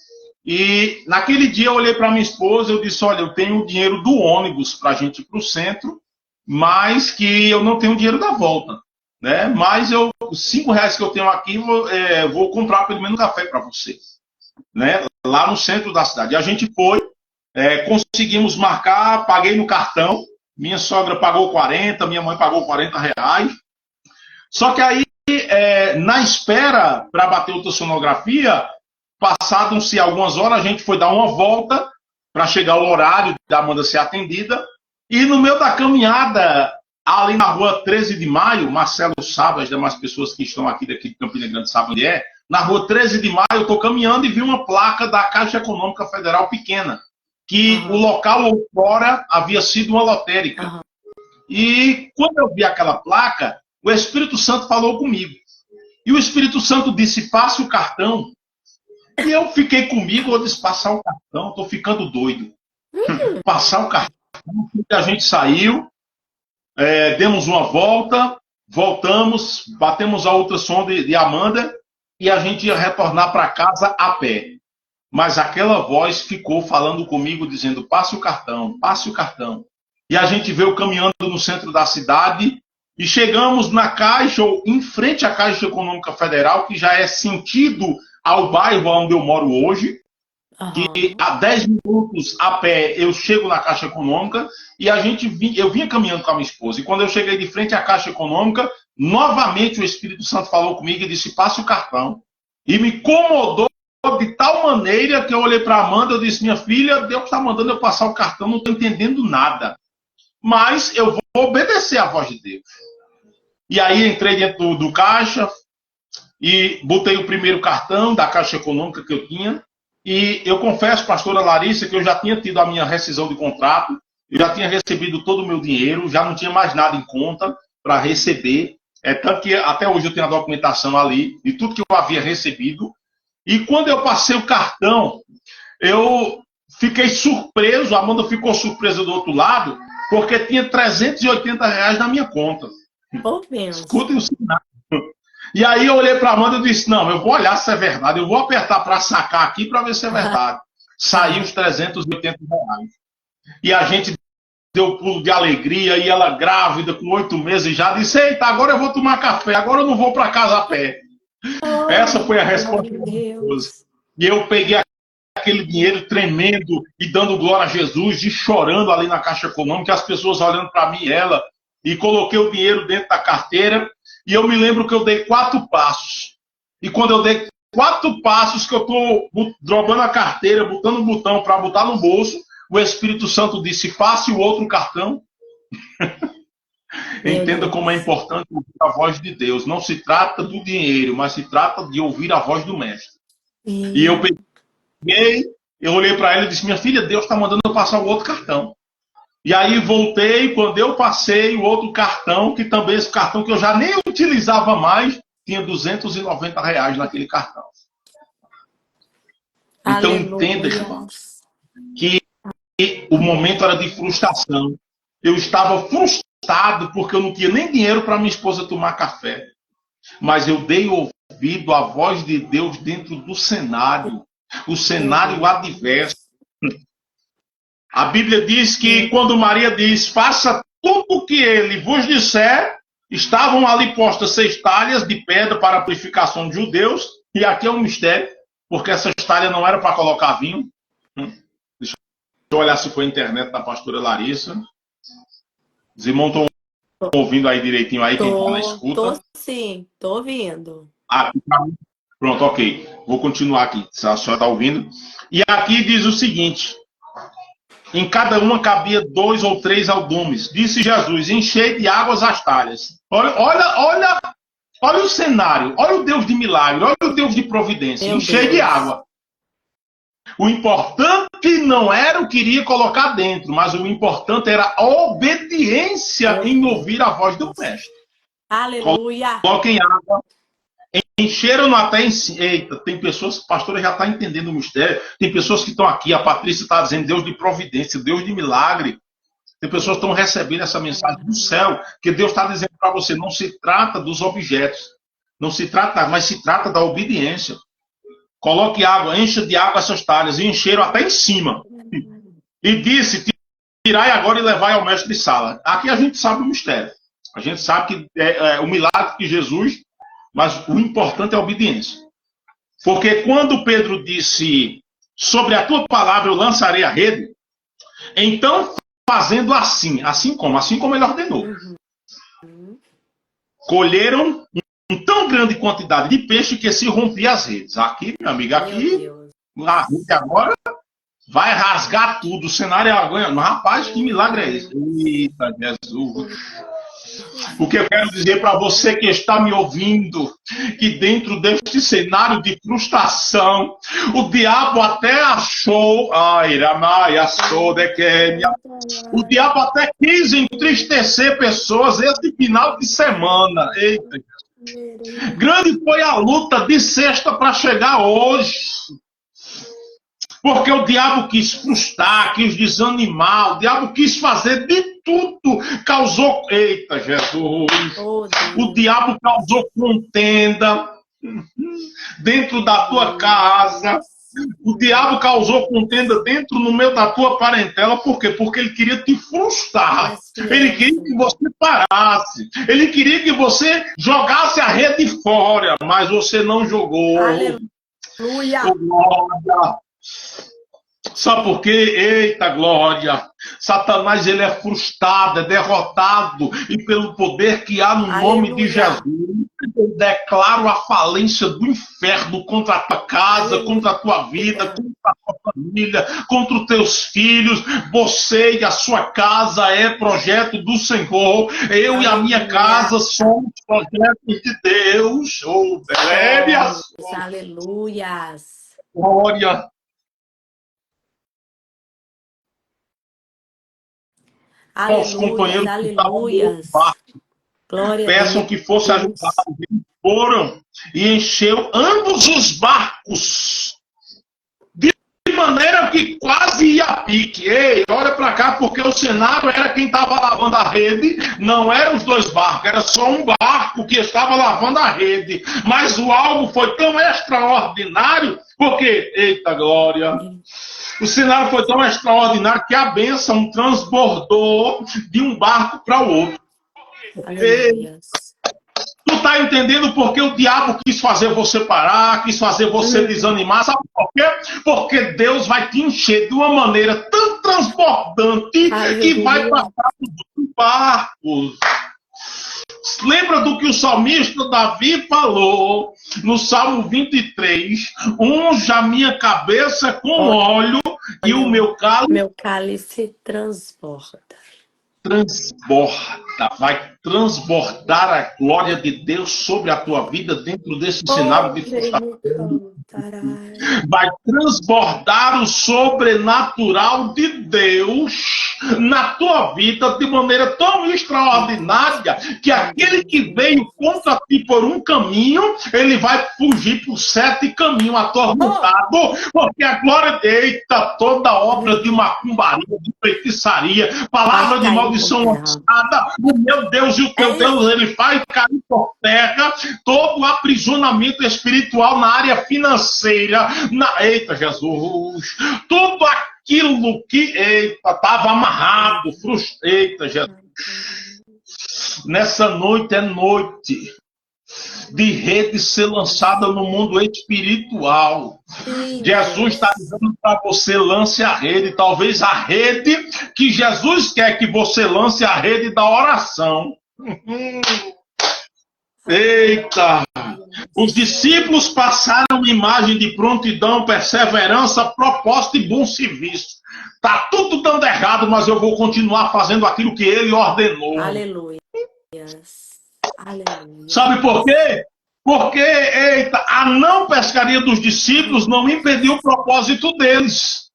E naquele dia eu olhei para minha esposa e eu disse: olha, eu tenho o dinheiro do ônibus para a gente ir para o centro, mas que eu não tenho o dinheiro da volta. Né? Mas os R$ 5 que eu tenho aqui, vou comprar pelo menos um café para você. Né? Lá no centro da cidade. E a gente foi, conseguimos marcar, paguei no cartão, minha sogra pagou 40, minha mãe pagou R$ 40. Só que aí, na espera para bater ultrassonografia, passaram-se algumas horas, a gente foi dar uma volta para chegar o horário da Amanda ser atendida. E no meio da caminhada, ali na rua 13 de Maio, Marcelo sabe, as demais pessoas que estão aqui daqui de Campina Grande sabem onde é, na rua 13 de Maio eu estou caminhando e vi uma placa da Caixa Econômica Federal pequena, que o local outrora havia sido uma lotérica. E quando eu vi aquela placa, o Espírito Santo falou comigo. E o Espírito Santo disse, passe o cartão. E eu fiquei comigo, eu disse, passar o cartão, estou ficando doido. Passar o cartão, a gente saiu, demos uma volta, voltamos, batemos a ultrassom de Amanda e a gente ia retornar para casa a pé. Mas aquela voz ficou falando comigo, dizendo, passe o cartão, passe o cartão. E a gente veio caminhando no centro da cidade e chegamos na Caixa, ou em frente à Caixa Econômica Federal, que já é sentido ao bairro onde eu moro hoje, que a 10 minutos a pé eu chego na Caixa Econômica e eu vinha caminhando com a minha esposa. E quando eu cheguei de frente à Caixa Econômica, novamente o Espírito Santo falou comigo e disse, passe o cartão. E me incomodou de tal maneira que eu olhei para a Amanda e disse, minha filha, Deus está mandando eu passar o cartão, não estou entendendo nada. Mas eu vou obedecer à voz de Deus. E aí entrei dentro do caixa e botei o primeiro cartão da Caixa Econômica que eu tinha. E eu confesso, pastora Larissa, que eu já tinha tido a minha rescisão de contrato, eu já tinha recebido todo o meu dinheiro, já não tinha mais nada em conta para receber. Tanto que até hoje eu tenho a documentação ali de tudo que eu havia recebido. E quando eu passei o cartão, eu fiquei surpreso, a Amanda ficou surpresa do outro lado, porque tinha R$ 380 na minha conta. Escutem o sinal. E aí eu olhei para a Amanda e disse, não, eu vou olhar se é verdade, eu vou apertar para sacar aqui para ver se é verdade. Saiu os R$ 380. E a gente deu pulo de alegria, e ela grávida, com 8 meses, já disse, eita, agora eu vou tomar café, agora eu não vou para casa a pé. Essa foi a resposta da minha esposa. E eu peguei aquele dinheiro tremendo e dando glória a Jesus, e chorando ali na Caixa Econômica, as pessoas olhando para mim e ela, e coloquei o dinheiro dentro da carteira, e eu me lembro que eu dei 4 passos. E quando eu dei 4 passos, que eu estou drogando a carteira, botando um botão para botar no bolso, o Espírito Santo disse, passe o outro cartão. Entenda como é importante ouvir a voz de Deus. Não se trata do dinheiro, mas se trata de ouvir a voz do Mestre. E eu peguei, eu olhei para ela e disse, minha filha, Deus está mandando eu passar o outro cartão. E aí voltei, quando eu passei o outro cartão, que também esse cartão que eu já nem utilizava mais, tinha R$ 290 naquele cartão. Então entenda, irmãos, que o momento era de frustração. Eu estava frustrado porque eu não tinha nem dinheiro para minha esposa tomar café. Mas eu dei ouvido à voz de Deus dentro do cenário. O cenário adverso. A Bíblia diz que quando Maria diz, faça tudo o que ele vos disser, estavam ali postas 6 talhas de pedra para a purificação de judeus. E aqui é um mistério, porque essas talhas não eram para colocar vinho. Deixa eu olhar se foi a internet da pastora Larissa. Os irmãos estão ouvindo aí direitinho aí, quem está na escuta? Tô sim, tô ouvindo. Pronto, ok. Vou continuar aqui, se a senhora está ouvindo. E aqui diz o seguinte, em cada uma cabia 2 ou 3 aldumes. Disse Jesus, enchei de águas as talhas. Olha o cenário, olha o Deus de milagre, olha o Deus de providência. Enchei de água. O importante não era o que iria colocar dentro, mas o importante era a obediência em ouvir a voz do Mestre. Aleluia! Coloquem água. Encheram até em cima. Eita, tem pessoas, a pastora já está entendendo o mistério. Tem pessoas que estão aqui, a Patrícia está dizendo Deus de providência, Deus de milagre. Tem pessoas que estão recebendo essa mensagem do céu, que Deus está dizendo para você, não se trata dos objetos, não se trata, mas se trata da obediência. Coloque água, encha de água essas talhas, e encheram até em cima. E disse, tirai agora e levai ao mestre de sala. Aqui a gente sabe o mistério. A gente sabe que é o milagre de Jesus, mas o importante é a obediência. Porque quando Pedro disse, sobre a tua palavra eu lançarei a rede, então fazendo assim como ele ordenou. Colheram em tão grande quantidade de peixe que se rompia as redes. Aqui, meu amigo, aqui, a rede agora vai rasgar tudo, o cenário é agora. Rapaz, que milagre é esse? Eita, Jesus. O que eu quero dizer para você que está me ouvindo, que dentro deste cenário de frustração, o diabo até achou, o diabo até quis entristecer pessoas esse final de semana. Eita. Grande foi a luta de sexta para chegar hoje. Porque o diabo quis frustrar, quis desanimar, o diabo quis fazer de tudo, causou... Eita, Jesus! O diabo causou contenda dentro da tua casa. O diabo causou contenda dentro, no meio da tua parentela. Por quê? Porque ele queria te frustrar. Ele queria que você parasse. Ele queria que você jogasse a rede fora, mas você não jogou. Aleluia! Glória! Sabe por quê? Eita glória! Satanás ele é frustrado, é derrotado, e pelo poder que há no nome de Jesus, eu declaro a falência do inferno contra a tua casa, contra a tua vida, contra a tua família, contra os teus filhos. Você e a sua casa é projeto do Senhor. Eu e a minha casa somos projetos de Deus. Oh, glórias! Aleluias! Glória! Os companheiros que estavam no barco peçam que fosse ajudado. Eles foram e encheu ambos os barcos de maneira que quase ia a pique. Ei, olha para cá, porque o cenário era quem estava lavando a rede, não eram os dois barcos, era só um barco que estava lavando a rede. Mas o algo foi tão extraordinário, porque, eita glória... O cenário foi tão extraordinário que a bênção transbordou de um barco para o outro. Tu está entendendo por que o diabo quis fazer você parar, quis fazer você desanimar? Sabe por quê? Porque Deus vai te encher de uma maneira tão transbordante que vai passar por barcos. Lembra do que o salmista Davi falou no Salmo 23? Unja a minha cabeça com óleo e o meu cálice transborda. Transborda, vai transbordar a glória de Deus sobre a tua vida dentro desse cenário de frustração. Vai transbordar o sobrenatural de Deus na tua vida de maneira tão extraordinária que aquele que veio contra ti por um caminho, ele vai fugir por 7 caminhos atormentado, porque a glória deita toda obra de macumbaria, de feitiçaria, palavra de maldição lançada, o meu Deus e o teu Deus, ele faz cair por terra todo o aprisionamento espiritual na área financeira, eita Jesus, tudo aquilo que estava amarrado, eita Jesus. Nessa noite é noite de rede ser lançada no mundo espiritual. Jesus está dizendo para você, lance a rede. Talvez a rede que Jesus quer que você lance, a rede da oração. Eita! Os discípulos passaram imagem de prontidão, perseverança, propósito e bom serviço. Tá tudo dando errado, mas eu vou continuar fazendo aquilo que ele ordenou. Aleluia. Aleluia. Sabe por quê? Porque, eita, a não pescaria dos discípulos não impediu o propósito deles.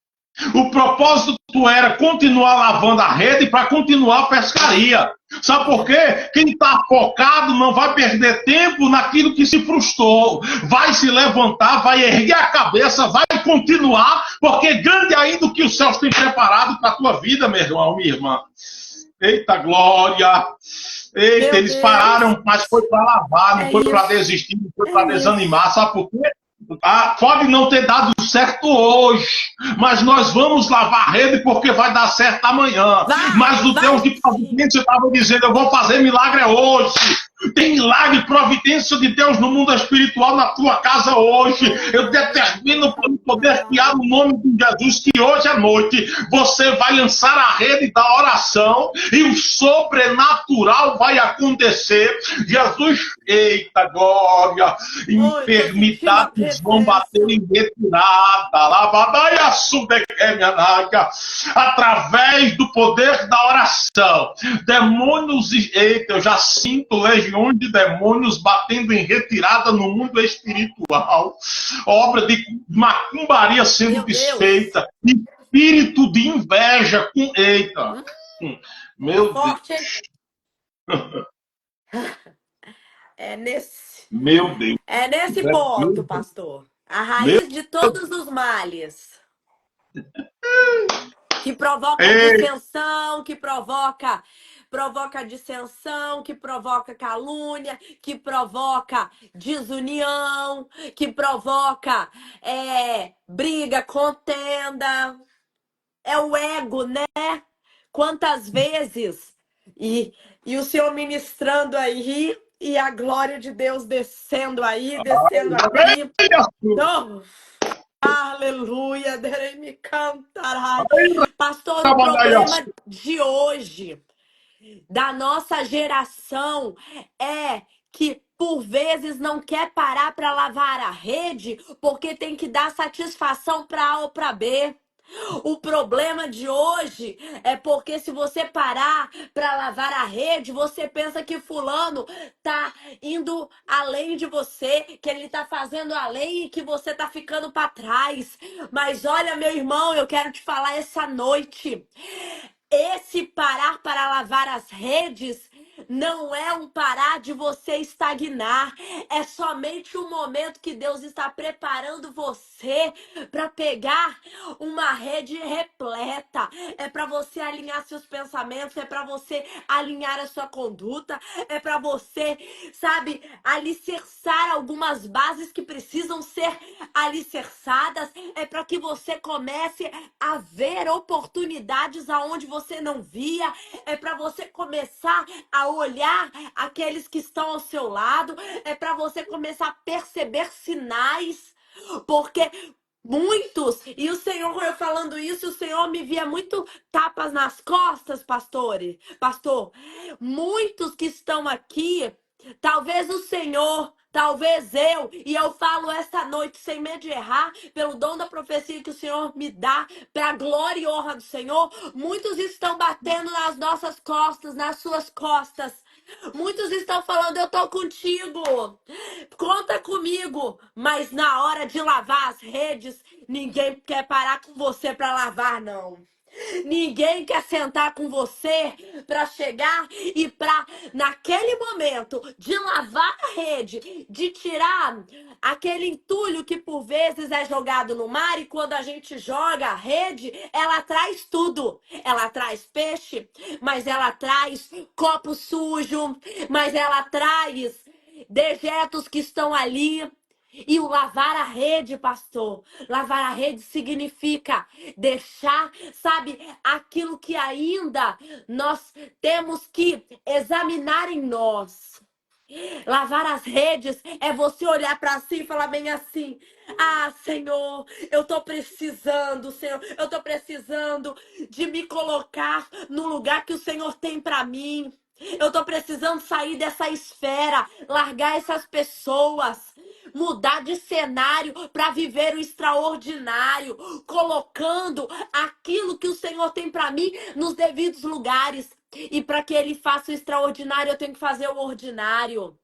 O propósito era continuar lavando a rede para continuar a pescaria. Sabe por quê? Quem está focado não vai perder tempo naquilo que se frustrou. Vai se levantar, vai erguer a cabeça, vai continuar, porque grande ainda o que os céus têm preparado para a tua vida, meu irmão, minha irmã. Eita glória! Eita, eles pararam, mas foi para lavar, não foi para desistir, não foi para desanimar. Sabe por quê? Pode não ter dado certo hoje, mas nós vamos lavar a rede porque vai dar certo amanhã. Mas o Deus de providência estava dizendo, eu vou fazer milagre hoje. Tem milagre, providência de Deus no mundo espiritual na tua casa hoje. Eu determino pelo poder que há no nome de Jesus que hoje à noite você vai lançar a rede da oração e o sobrenatural vai acontecer. Jesus, eita glória, Oi, tô sentindo a enfermidades vão bater presença. em retirada, lavadaia, sudequemianaga, através do poder da oração. Demônios, eita, eu já sinto legiões de demônios batendo em retirada no mundo espiritual, obra de macumbaria sendo Meu Deus. desfeita, espírito de inveja com, eita, Tá meu Deus, forte, hein? É nesse, meu Deus, é nesse meu ponto, Deus, pastor. A meu raiz de todos os males. Que provoca Deus. dissensão, que provoca dissensão, que provoca calúnia, que provoca desunião, que provoca briga, contenda. É o ego, né? Quantas vezes? E, e o Senhor ministrando aí, e a glória de Deus descendo aí, descendo aqui. Oh, aleluia, me cantarai. Pastor, o problema de hoje, da nossa geração, é que por vezes não quer parar para lavar a rede porque tem que dar satisfação para A ou para B. O problema de hoje é porque se você parar para lavar a rede, você pensa que fulano tá indo além de você, que ele tá fazendo além e que você tá ficando para trás. Mas olha, meu irmão, eu quero te falar essa noite. Esse parar para lavar as redes não é um parar de você estagnar, é somente um momento que Deus está preparando você para pegar uma rede repleta. É para você alinhar seus pensamentos, é para você alinhar a sua conduta, é para você, sabe, alicerçar algumas bases que precisam ser alicerçadas, é para que você comece a ver oportunidades aonde você não via, é para você começar a olhar aqueles que estão ao seu lado, é para você começar a perceber sinais, porque muitos, e o Senhor, eu falando isso, o Senhor me via muito tapas nas costas, pastor, muitos que estão aqui, talvez o Senhor, talvez eu, e eu falo esta noite sem medo de errar, pelo dom da profecia que o Senhor me dá, para glória e honra do Senhor, muitos estão batendo nas nossas costas, nas suas costas. Muitos estão falando, eu tô contigo, conta comigo, mas na hora de lavar as redes, ninguém quer parar com você para lavar, não. Ninguém quer sentar com você para chegar e para, naquele momento, de lavar a rede, de tirar aquele entulho que por vezes é jogado no mar e quando a gente joga a rede, ela traz tudo. Ela traz peixe, mas ela traz copo sujo, mas ela traz dejetos que estão ali. E o lavar a rede, pastor, lavar a rede significa deixar, sabe, aquilo que ainda nós temos que examinar em nós. Lavar as redes é você olhar para si e falar bem assim: ah, Senhor, eu tô precisando, Senhor, eu tô precisando de me colocar no lugar que o Senhor tem para mim. Eu tô precisando sair dessa esfera, largar essas pessoas, mudar de cenário para viver o extraordinário, colocando aquilo que o Senhor tem para mim nos devidos lugares. E para que ele faça o extraordinário, eu tenho que fazer o ordinário.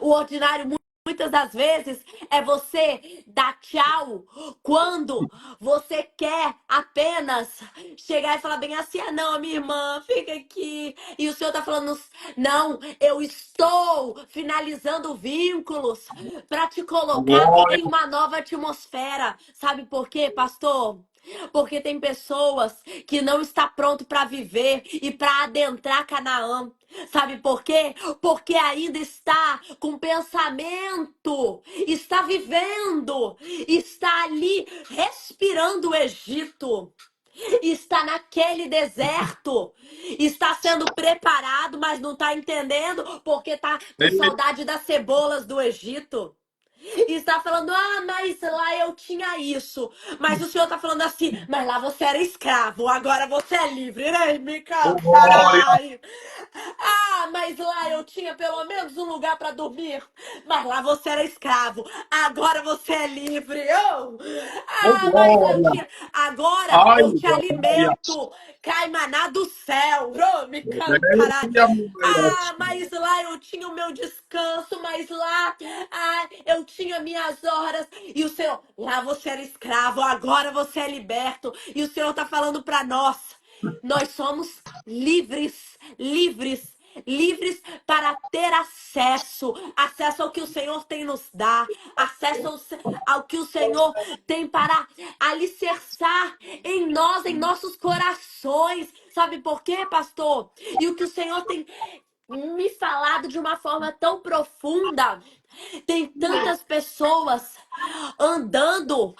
O ordinário, muitas das vezes, é você dar tchau quando você quer apenas chegar e falar bem assim: ah, não, minha irmã, fica aqui. E o senhor tá falando: não, eu estou finalizando vínculos para te colocar Glória, em uma nova atmosfera. Sabe por quê, pastor? Porque tem pessoas que não está pronto para viver e para adentrar Canaã. Sabe por quê? Porque ainda está com pensamento, está vivendo, está ali respirando o Egito. está naquele deserto, está sendo preparado, mas não está entendendo porque está com saudade das cebolas do Egito. E está falando, ah, mas lá eu tinha isso. Mas o Senhor está falando assim, mas lá você era escravo, agora você é livre, né? Me Glória, cantarai. Ah, mas lá eu tinha pelo menos um lugar para dormir. Mas lá você era escravo, agora você é livre. Oh. Ah, mas eu glória. tinha. Agora Ai, eu te glória. alimento. Cai maná do céu. Oh, me cantarai. Glória, mulher. Ah, mas lá eu tinha o meu descanso, mas lá eu tinha minhas horas. E o Senhor, lá você era escravo, agora você é liberto. E o Senhor está falando para nós. Nós somos livres, livres, livres para ter acesso, acesso ao que o Senhor tem nos dá, acesso ao que o Senhor tem para alicerçar em nós, em nossos corações. Sabe por quê, pastor? E o que o Senhor tem me falado de uma forma tão profunda. Tem tantas pessoas andando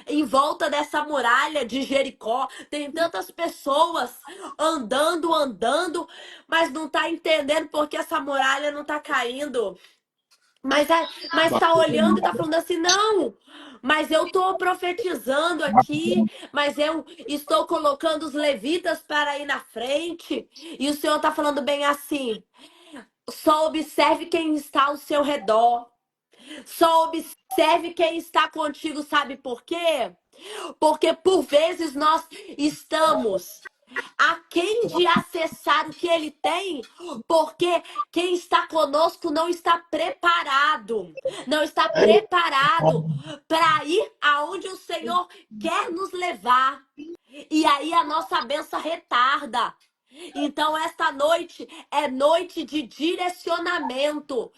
em volta dessa muralha de Jericó. Tem tantas pessoas andando, mas não tá entendendo porque essa muralha não tá caindo. Mas tá olhando e tá falando assim, não, mas eu tô profetizando aqui, mas eu estou colocando os levitas para ir na frente. E o Senhor tá falando bem assim, só observe quem está ao seu redor. Só observe quem está contigo, sabe por quê? Porque por vezes nós estamos aquém de acessar o que ele tem, porque quem está conosco não está preparado, não está preparado para ir aonde o Senhor quer nos levar. E aí a nossa benção retarda. Então, esta noite é noite de direcionamento.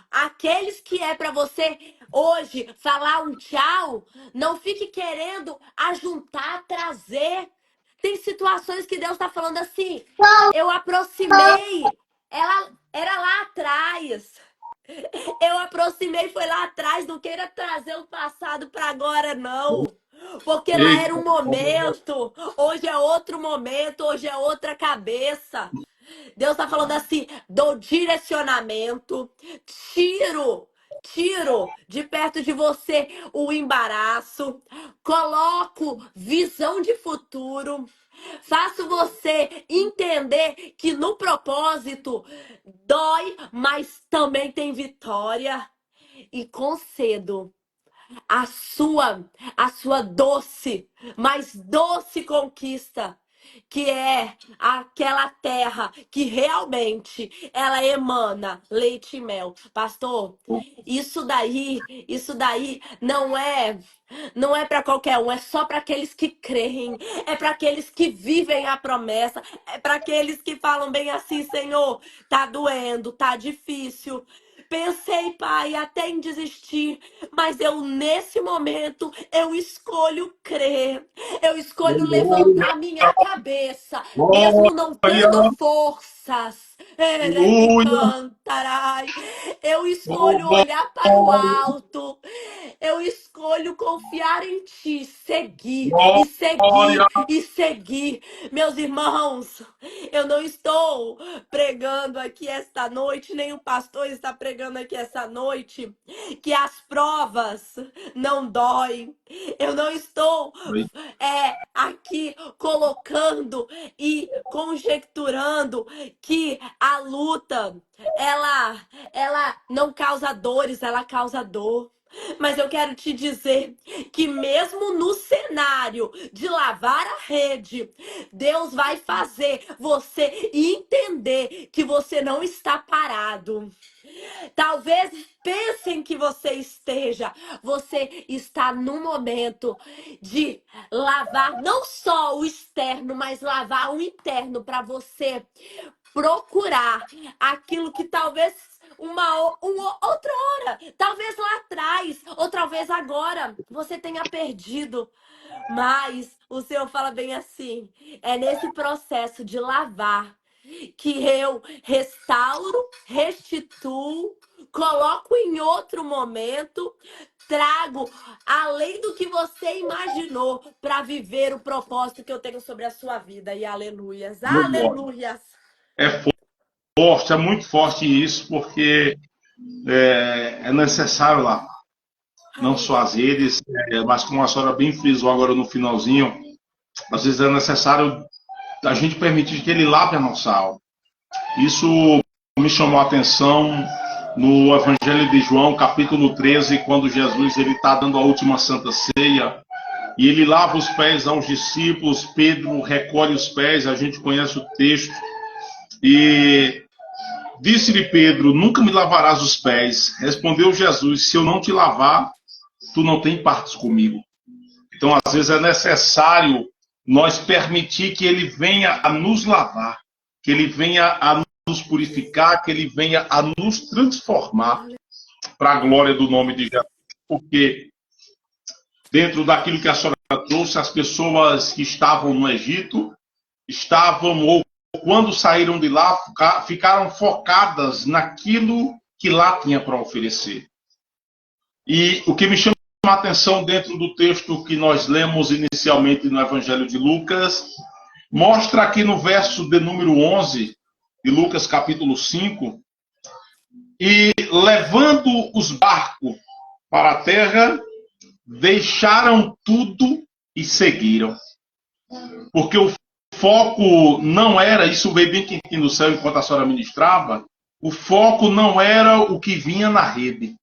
Aqueles que é para você hoje falar um tchau, não fique querendo ajuntar, trazer. Tem situações que Deus está falando assim, eu aproximei, ela era lá atrás. Eu aproximei, foi lá atrás, não queira trazer o passado para agora, não. Porque lá era Eita, um momento, hoje é outro momento, hoje é outra cabeça. Deus está falando assim: dou direcionamento, tiro de perto de você o embaraço, coloco visão de futuro, faço você entender que no propósito dói, mas também tem vitória. E concedo a sua doce, mais doce conquista, que é aquela terra que realmente ela emana leite e mel. Pastor, isso daí não é para qualquer um, é só para aqueles que creem, é para aqueles que vivem a promessa, é para aqueles que falam bem assim, Senhor, tá doendo, tá difícil. Pensei, pai, até em desistir, mas nesse momento, eu escolho crer. Eu escolho glória, levantar minha cabeça, mesmo não glória, tendo forças. Me aleluia, cantarai. Eu escolho glória, olhar para o alto. Eu escolho confiar em ti, seguir e glória. seguir e seguir. Meus irmãos, eu não estou pregando aqui esta noite, nem o pastor está pregando aqui essa noite, que as provas não doem. Eu não estou aqui colocando e conjecturando que a luta ela não causa dores, ela causa dor. Mas eu quero te dizer que mesmo no cenário de lavar a rede, Deus vai fazer você entender que você não está parado. Talvez pensem que você está no momento de lavar não só o externo, mas lavar o interno para você procurar aquilo que talvez uma outra hora, talvez lá atrás, ou talvez agora, você tenha perdido. Mas o Senhor fala bem assim: é nesse processo de lavar que eu restauro, restituo, coloco em outro momento, trago além do que você imaginou para viver o propósito que eu tenho sobre a sua vida. E aleluias, Meu glória. aleluias. É forte, é muito forte isso, porque é necessário lá, não só Aleluia. as redes, mas como a senhora bem frisou agora no finalzinho, às vezes é necessário a gente permitir que ele lave a nossa alma. Isso me chamou a atenção no Evangelho de João, capítulo 13, quando Jesus ele está dando a última Santa Ceia, e ele lava os pés aos discípulos, Pedro recolhe os pés, a gente conhece o texto, e disse-lhe Pedro, nunca me lavarás os pés. Respondeu Jesus, se eu não te lavar, tu não tem partes comigo. Então, às vezes é necessário nós permitir que ele venha a nos lavar, que ele venha a nos purificar, que ele venha a nos transformar para a glória do nome de Jesus. Porque dentro daquilo que a senhora trouxe, as pessoas que estavam no Egito estavam, ou quando saíram de lá, ficaram focadas naquilo que lá tinha para oferecer. E o que me chama a atenção dentro do texto que nós lemos inicialmente no Evangelho de Lucas, mostra aqui no verso de número 11, de Lucas capítulo 5, e levando os barcos para a terra, deixaram tudo e seguiram. Porque o foco não era, isso veio bem quentinho no céu enquanto a senhora ministrava, o foco não era o que vinha na rede.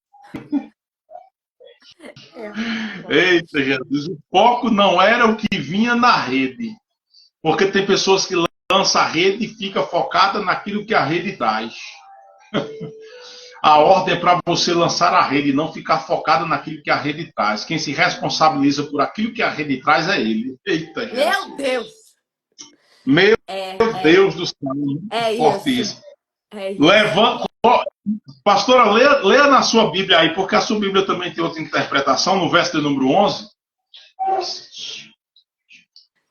Eita, Jesus, o foco não era o que vinha na rede. Porque tem pessoas que lançam a rede e fica focada naquilo que a rede traz. A ordem é para você lançar a rede e não ficar focado naquilo que a rede traz. Quem se responsabiliza por aquilo que a rede traz é ele. Eita, Jesus. Meu Deus. Meu É Deus do céu, é isso. fortíssimo. É isso. Levanta, pastora, leia na sua Bíblia aí, porque a sua Bíblia também tem outra interpretação, no verso de número 11.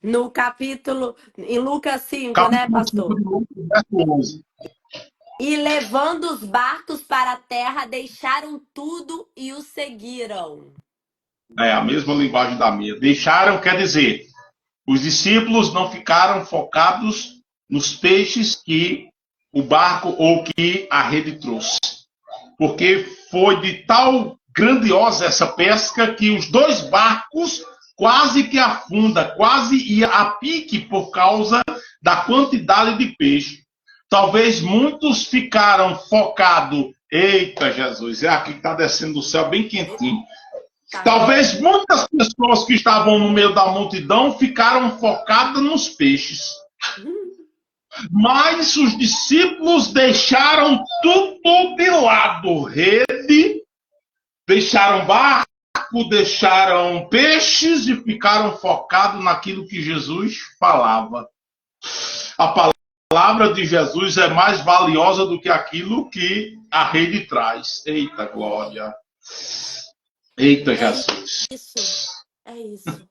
No capítulo, em Lucas 5, né, Capítulo 5 pastor? de Lucas, verso 11. E levando os barcos para a terra, deixaram tudo e o seguiram. É a mesma linguagem da minha. Deixaram, quer dizer, os discípulos não ficaram focados nos peixes que o barco ou que a rede trouxe. Porque foi de tal grandiosa essa pesca que os dois barcos quase que afunda, quase ia a pique por causa da quantidade de peixe. Talvez muitos ficaram focados. Eita, Jesus, é aqui que está descendo do céu bem quentinho. Tá Talvez muitas pessoas que estavam no meio da multidão ficaram focadas nos peixes. Mas os discípulos deixaram tudo de lado. Rede, deixaram barco, deixaram peixes e ficaram focados naquilo que Jesus falava. A palavra de Jesus é mais valiosa do que aquilo que a rede traz. Eita glória. Eita Jesus. É isso.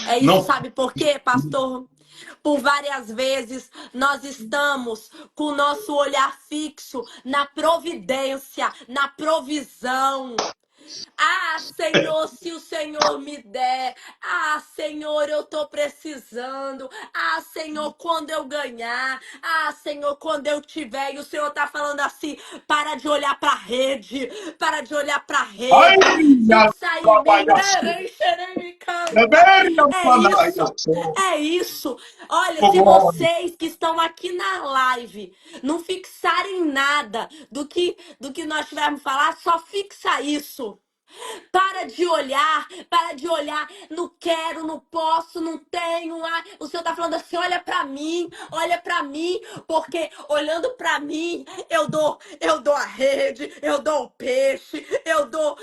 É isso, Não. sabe por quê, pastor? Por várias vezes nós estamos com o nosso olhar fixo na providência, na provisão. Ah, Senhor, se o Senhor me der. Ah, Senhor, eu tô precisando. Ah, Senhor, quando eu ganhar. Ah, Senhor, quando eu tiver. E o Senhor tá falando assim: para de olhar pra rede. Para de olhar pra Ai, rede. Fixa em mim. Me canta. É isso. É isso. Olha, se vocês que estão aqui na live não fixarem nada do que nós tivermos falar, só fixa isso. Para de olhar, não quero, não posso, não tenho. Ah, o Senhor tá falando assim, olha pra mim, porque olhando pra mim, eu dou a rede, eu dou o peixe, eu dou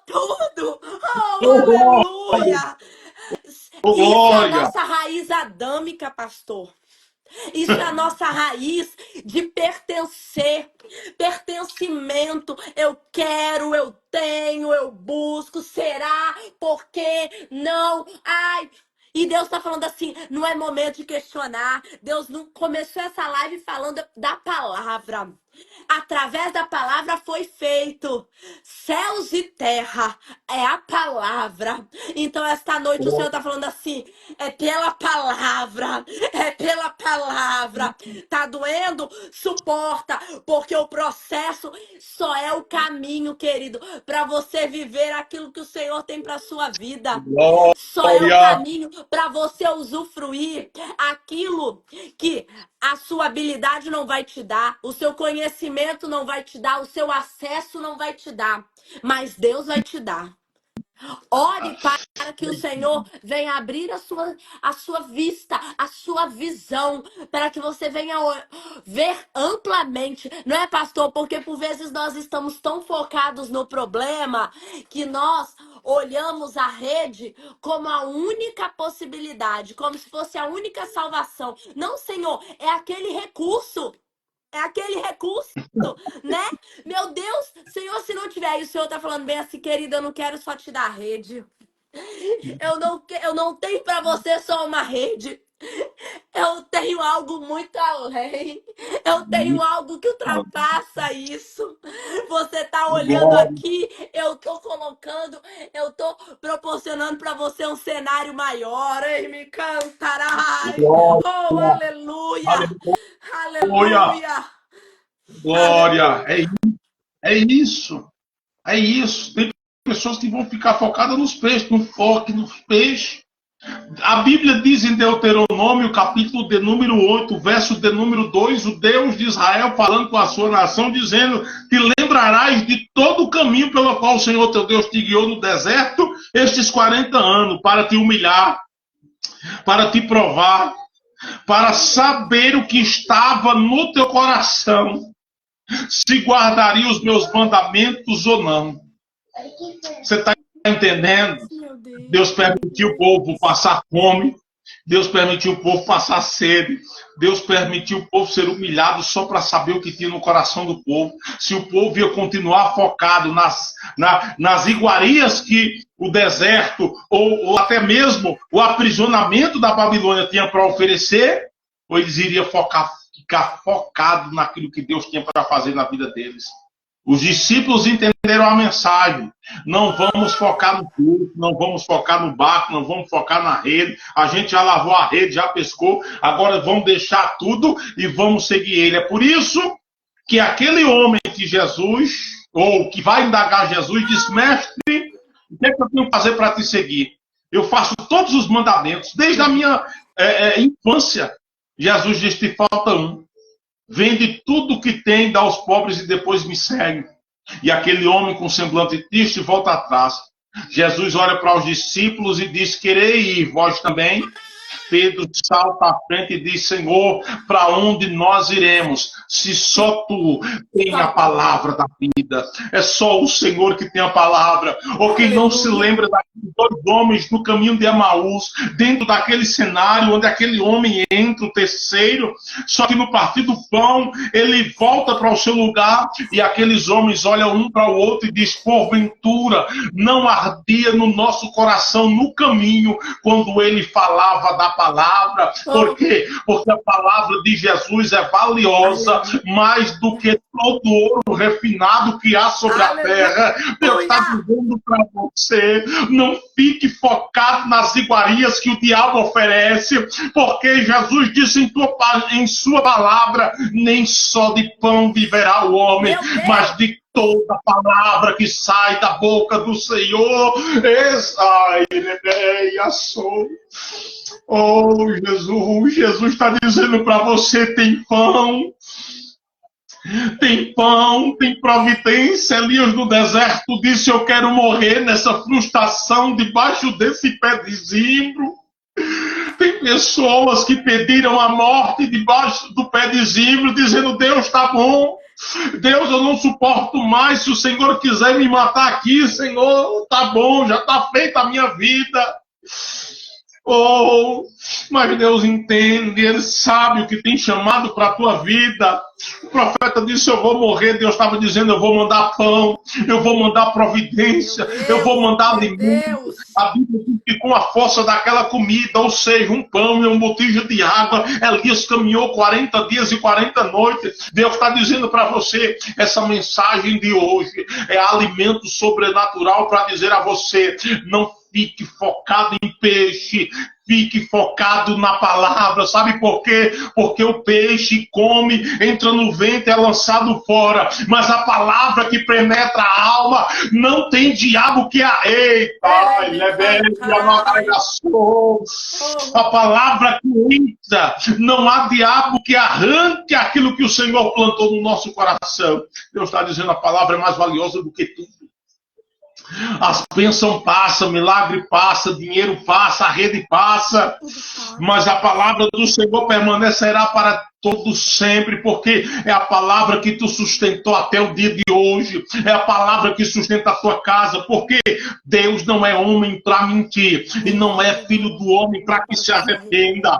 tudo. Oh, aleluia! Isso é a glória. nossa raiz adâmica, pastor. Isso é a nossa raiz de pertencer, pertencimento. Eu quero, eu tenho, eu busco. Será? Por quê? Não. Ai. E Deus está falando assim, não é momento de questionar. Deus não começou essa live falando da palavra. Através da palavra foi feito céus e terra, é a palavra. Então esta noite o Senhor está falando assim, é pela palavra, é pela palavra. Tá doendo? Suporta, porque o processo só é o caminho, querido, para você viver aquilo que o Senhor tem para sua vida. Só é o Glória. caminho para você usufruir aquilo que a sua habilidade não vai te dar, o seu conhecimento não vai te dar, o seu acesso não vai te dar, mas Deus vai te dar. Ore para que o Senhor venha abrir a sua vista, a sua visão, para que você venha ver amplamente. Não é, pastor? Porque por vezes nós estamos tão focados no problema que nós olhamos a rede como a única possibilidade, como se fosse a única salvação. Não, Senhor, é aquele recurso. É aquele recurso, né? Meu Deus, Senhor, se não tiver aí, o Senhor tá falando bem assim, querida, eu não quero só te dar rede. Eu não tenho para você só uma rede. Eu tenho algo muito além. Eu tenho algo que ultrapassa isso. Você tá olhando Glória. aqui, eu tô colocando, eu tô proporcionando para você um cenário maior. Ei, me cantarás. Oh, aleluia. Aleluia. Aleluia. Glória. Aleluia. É isso. É isso. Tem pessoas que vão ficar focadas nos peixes, no foco nos peixes. A Bíblia diz em Deuteronômio, capítulo de número 8, verso de número 2, o Deus de Israel falando com a sua nação, dizendo: te lembrarás de todo o caminho pelo qual o Senhor teu Deus te guiou no deserto estes 40 anos, para te humilhar, para te provar, para saber o que estava no teu coração, se guardaria os meus mandamentos ou não. Você está entendendo? Meu Deus. Deus permitiu o povo passar fome, Deus permitiu o povo passar sede, Deus permitiu o povo ser humilhado só para saber o que tinha no coração do povo. Se o povo ia continuar focado nas iguarias que o deserto ou até mesmo o aprisionamento da Babilônia tinha para oferecer, ou eles iriam ficar focados naquilo que Deus tinha para fazer na vida deles. Os discípulos entenderam a mensagem. Não vamos focar no culto, não vamos focar no barco, não vamos focar na rede. A gente já lavou a rede, já pescou. Agora vamos deixar tudo e vamos seguir ele. É por isso que aquele homem que Jesus, ou que vai indagar Jesus, diz: mestre, o que é que eu tenho que fazer para te seguir? Eu faço todos os mandamentos, desde a minha infância. Jesus diz: te falta um. Vende tudo que tem, dá aos pobres e depois me segue. E aquele homem com semblante triste volta atrás. Jesus olha para os discípulos e diz: querei ir, vós também? Pedro salta à frente e diz: Senhor, para onde nós iremos? Se só tu tem a palavra da vida. É só o Senhor que tem a palavra. Ou quem não se lembra daqueles dois homens no caminho de Emaús, dentro daquele cenário onde aquele homem entra, o terceiro, só que no partir do pão, ele volta para o seu lugar e aqueles homens olham um para o outro e diz: porventura, não ardia no nosso coração no caminho quando ele falava da palavra. Por quê? Porque a palavra de Jesus é valiosa mais do que todo ouro refinado que há sobre a terra. Deus está dizendo para você: não fique focado nas iguarias que o diabo oferece, porque Jesus disse em sua palavra: nem só de pão viverá o homem, mas de toda palavra que sai da boca do Senhor. Oh, Jesus, Jesus está dizendo para você: tem pão, tem providência. Elias no deserto disse: eu quero morrer nessa frustração debaixo desse pé de zimbro. Tem pessoas que pediram a morte debaixo do pé de zimbro, dizendo: Deus, está bom. Deus, eu não suporto mais. Se o Senhor quiser me matar aqui, Senhor, tá bom, já está feita a minha vida. Oh, mas Deus entende, Ele sabe o que tem chamado para a tua vida. O profeta disse, eu vou morrer. Deus estava dizendo, eu vou mandar pão, eu vou mandar Meu providência, eu vou Deus, mandar meu alimento. Deus. A Bíblia diz que com a força daquela comida, ou seja, um pão e um botija de água, Elias caminhou 40 dias e 40 noites. Deus está dizendo para você, essa mensagem de hoje é alimento sobrenatural para dizer a você, não fique focado em peixe, fique focado na palavra. Sabe por quê? Porque o peixe come, entra no ventre, é lançado fora. Mas a palavra que penetra a alma, não tem diabo que a... Eita, Ele ele me é velho, cantai. a Oh, palavra que entra, não há diabo que arranque aquilo que o Senhor plantou no nosso coração. Deus está dizendo, a palavra é mais valiosa do que tudo. As bênçãos passam, milagre passa, dinheiro passa, a rede passa, tudo passa. mas a palavra do Senhor permanecerá para todo sempre, porque é a palavra que tu sustentou até o dia de hoje, é a palavra que sustenta a tua casa, porque Deus não é homem para mentir, e não é filho do homem para que se arrependa.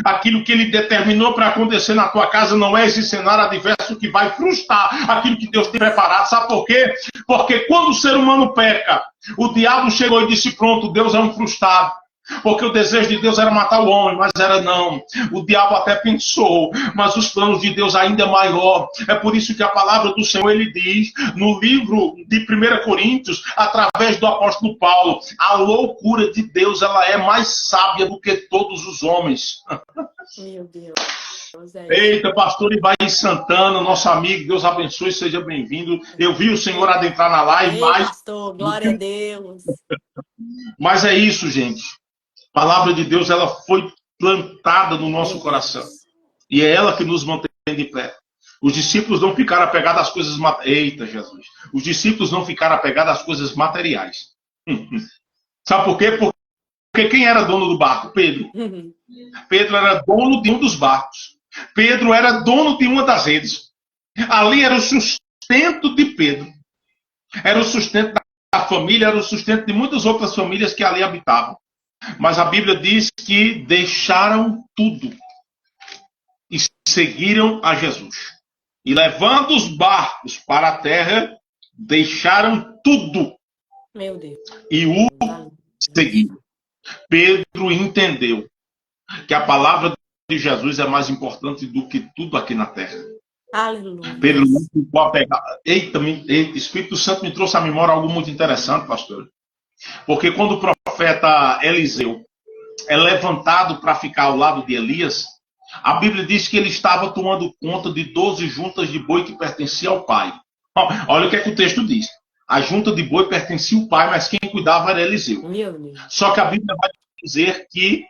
Aquilo que ele determinou para acontecer na tua casa não é esse cenário adverso que vai frustrar aquilo que Deus tem preparado. Sabe por quê? Porque quando o ser humano peca, o diabo chegou e disse, pronto, Deus é um frustrado. Porque o desejo de Deus era matar o homem, mas era não. O diabo até pensou, mas os planos de Deus ainda é maior. É por isso que a palavra do Senhor, ele diz, no livro de 1 Coríntios, através do apóstolo Paulo, a loucura de Deus, ela é mais sábia do que todos os homens. Meu Deus. Eita, pastor Ivaí Santana, nosso amigo, Deus abençoe, seja bem-vindo. Eu vi o Senhor adentrar na live, Ei, mas... pastor, glória a Deus. Mas é isso, gente. A palavra de Deus, ela foi plantada no nosso Meu coração. Deus. E é ela que nos mantém de pé. Os discípulos não ficaram apegados às coisas materiais. Eita, Jesus. Os discípulos não ficaram apegados às coisas materiais. Sabe por quê? Porque quem era dono do barco? Pedro. Pedro era dono de um dos barcos. Pedro era dono de uma das redes. Ali era o sustento de Pedro. Era o sustento da família, era o sustento de muitas outras famílias que ali habitavam. Mas a Bíblia diz que deixaram tudo e seguiram a Jesus. E levando os barcos para a terra, deixaram tudo Meu Deus. e o seguiram. Pedro entendeu que a palavra de Jesus é mais importante do que tudo aqui na terra. Aleluia. Pedro não ficou apegado. Eita, Espírito Santo me trouxe à memória algo muito interessante, pastor. Porque quando o profeta Eliseu é levantado para ficar ao lado de Elias, a Bíblia diz que ele estava tomando conta de 12 juntas de boi que pertenciam ao pai. Olha o que é que o texto diz. A junta de boi pertencia ao pai, mas quem cuidava era Eliseu. Meu Deus. Só que a Bíblia vai dizer que o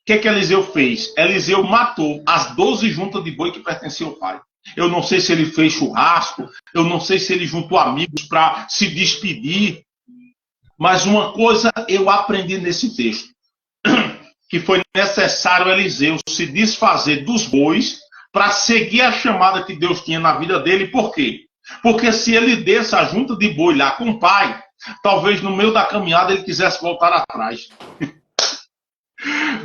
que Eliseu fez? Eliseu matou as 12 juntas de boi que pertenciam ao pai. Eu não sei se ele fez churrasco, eu não sei se ele juntou amigos para se despedir, mas uma coisa eu aprendi nesse texto, que foi necessário Eliseu se desfazer dos bois para seguir a chamada que Deus tinha na vida dele. Por quê? Porque se ele desse a junta de boi lá com o pai, talvez no meio da caminhada ele quisesse voltar atrás.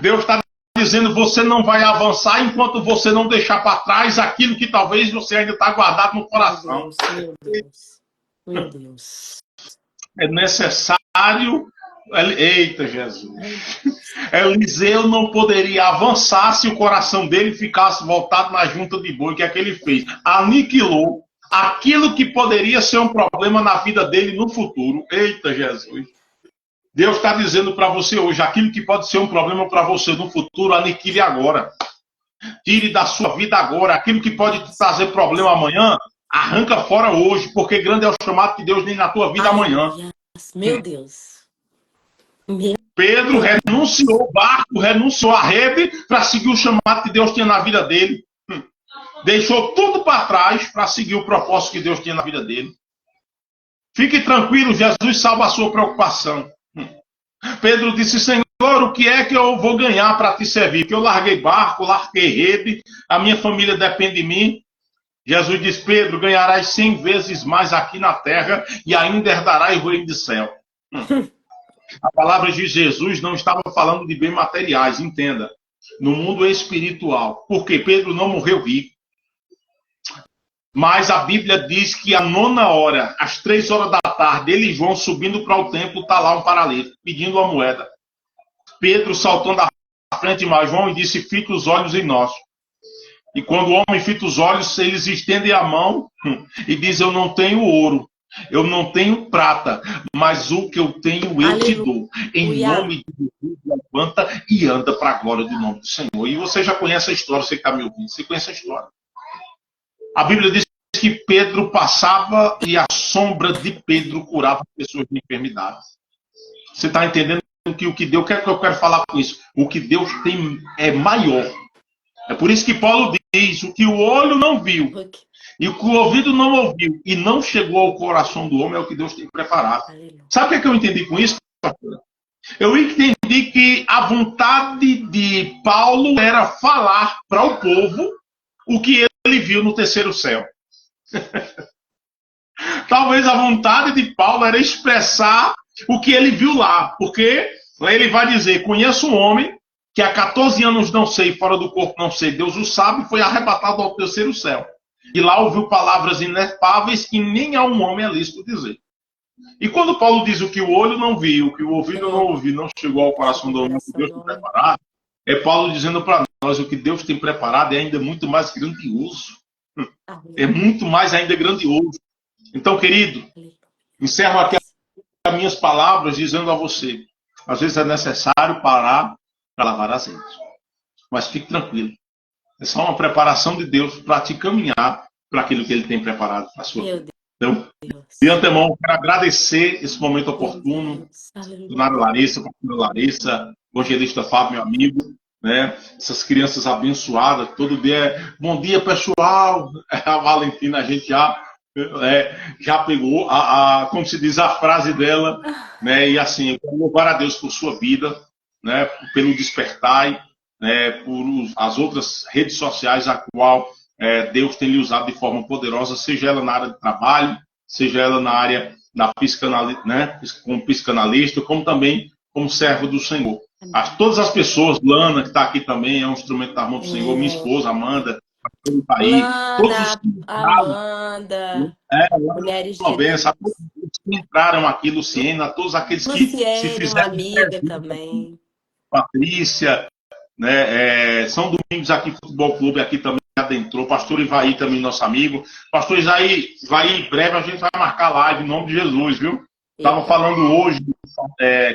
Deus está dizendo, você não vai avançar enquanto você não deixar para trás aquilo que talvez você ainda está guardado no coração. Meu Deus. Meu Deus. É necessário... Eita, Jesus. Eliseu não poderia avançar se o coração dele ficasse voltado na junta de boi. O que é que ele fez? Aniquilou aquilo que poderia ser um problema na vida dele no futuro. Eita, Jesus. Deus está dizendo para você hoje, aquilo que pode ser um problema para você no futuro, aniquile agora. Tire da sua vida agora. Aquilo que pode te trazer problema amanhã, arranca fora hoje, porque grande é o chamado que Deus tem na tua vida amanhã. Meu Deus. Pedro renunciou ao barco, renunciou à rede para seguir o chamado que Deus tinha na vida dele. Deixou tudo para trás para seguir o propósito que Deus tinha na vida dele. Fique tranquilo, Jesus salva a sua preocupação. Pedro disse, Senhor, o que é que eu vou ganhar para te servir? Que eu larguei barco, larguei rede, a minha família depende de mim. Jesus diz, Pedro, ganharás 100 vezes mais aqui na terra e ainda herdarás o reino do céu. A palavra de Jesus não estava falando de bens materiais, entenda. No mundo espiritual. Porque Pedro não morreu rico. Mas a Bíblia diz que à nona hora, às 3 horas da tarde, ele e João subindo para o templo, está lá um paralítico, pedindo uma moeda. Pedro saltou da frente de João e disse: fita os olhos em nós. E quando o homem fita os olhos, eles estendem a mão e dizem: eu não tenho ouro, eu não tenho prata, mas o que eu tenho eu te dou. Em Aleluia. nome de Jesus, levanta e anda para a glória do nome do Senhor. E você já conhece a história, você que está me ouvindo, você conhece a história. A Bíblia diz que Pedro passava e a sombra de Pedro curava pessoas de enfermidades. Você está entendendo que o que Deus quer que eu quero falar com isso? O que Deus tem é maior. É por isso que Paulo diz: o que o olho não viu e o que o ouvido não ouviu e não chegou ao coração do homem é o que Deus tem preparado. Aleluia. Sabe o que eu entendi com isso, pastor? Eu entendi que a vontade de Paulo era falar para o povo o que ele viu no terceiro céu. Talvez a vontade de Paulo era expressar o que ele viu lá, porque ele vai dizer: conheço um homem que há 14 anos não sei, fora do corpo não sei, Deus o sabe, foi arrebatado ao terceiro céu. E lá ouviu palavras inefáveis que nem a um homem é lícito dizer. E quando Paulo diz: o que o olho não viu, o que o ouvido não ouviu, não chegou ao coração do homem, o que Deus tem preparado, é Paulo dizendo para nós: o que Deus tem preparado é ainda muito mais grandioso. É muito mais ainda grandioso. Então, querido, encerro aqui as minhas palavras dizendo a você: às vezes é necessário parar para lavar as redes. Mas fique tranquilo. É só uma preparação de Deus para te caminhar para aquilo que Ele tem preparado para a sua vida. Então, de antemão, quero agradecer esse momento oportuno. Dona Larissa, pastora Larissa, evangelista Fábio, meu amigo, né? Essas crianças abençoadas, todo dia é bom dia, pessoal. A Valentina, a gente já pegou como se diz, a frase dela, né? E assim, eu quero louvar a Deus por sua vida, né? Pelo despertar, né? Por as outras redes sociais a qual Deus tem lhe usado de forma poderosa, seja ela na área de trabalho, seja ela na área da psicanalista, né? Como psicanalista, como também como servo do Senhor. Todas as pessoas, Lana, que está aqui também, é um instrumento da mão do Senhor, minha esposa, Amanda, aí, todos os Lana, que Amanda, mulheres de benção, a Deus. todos que entraram aqui, Luciena, a todos aqueles que se Luciene, uma fizeram amiga presentes, também. Patrícia, né? São Domingos aqui, Futebol Clube aqui também adentrou, pastor Ivaí também, nosso amigo. Pastor Isaí, em breve a gente vai marcar live em nome de Jesus, viu? Estava falando hoje,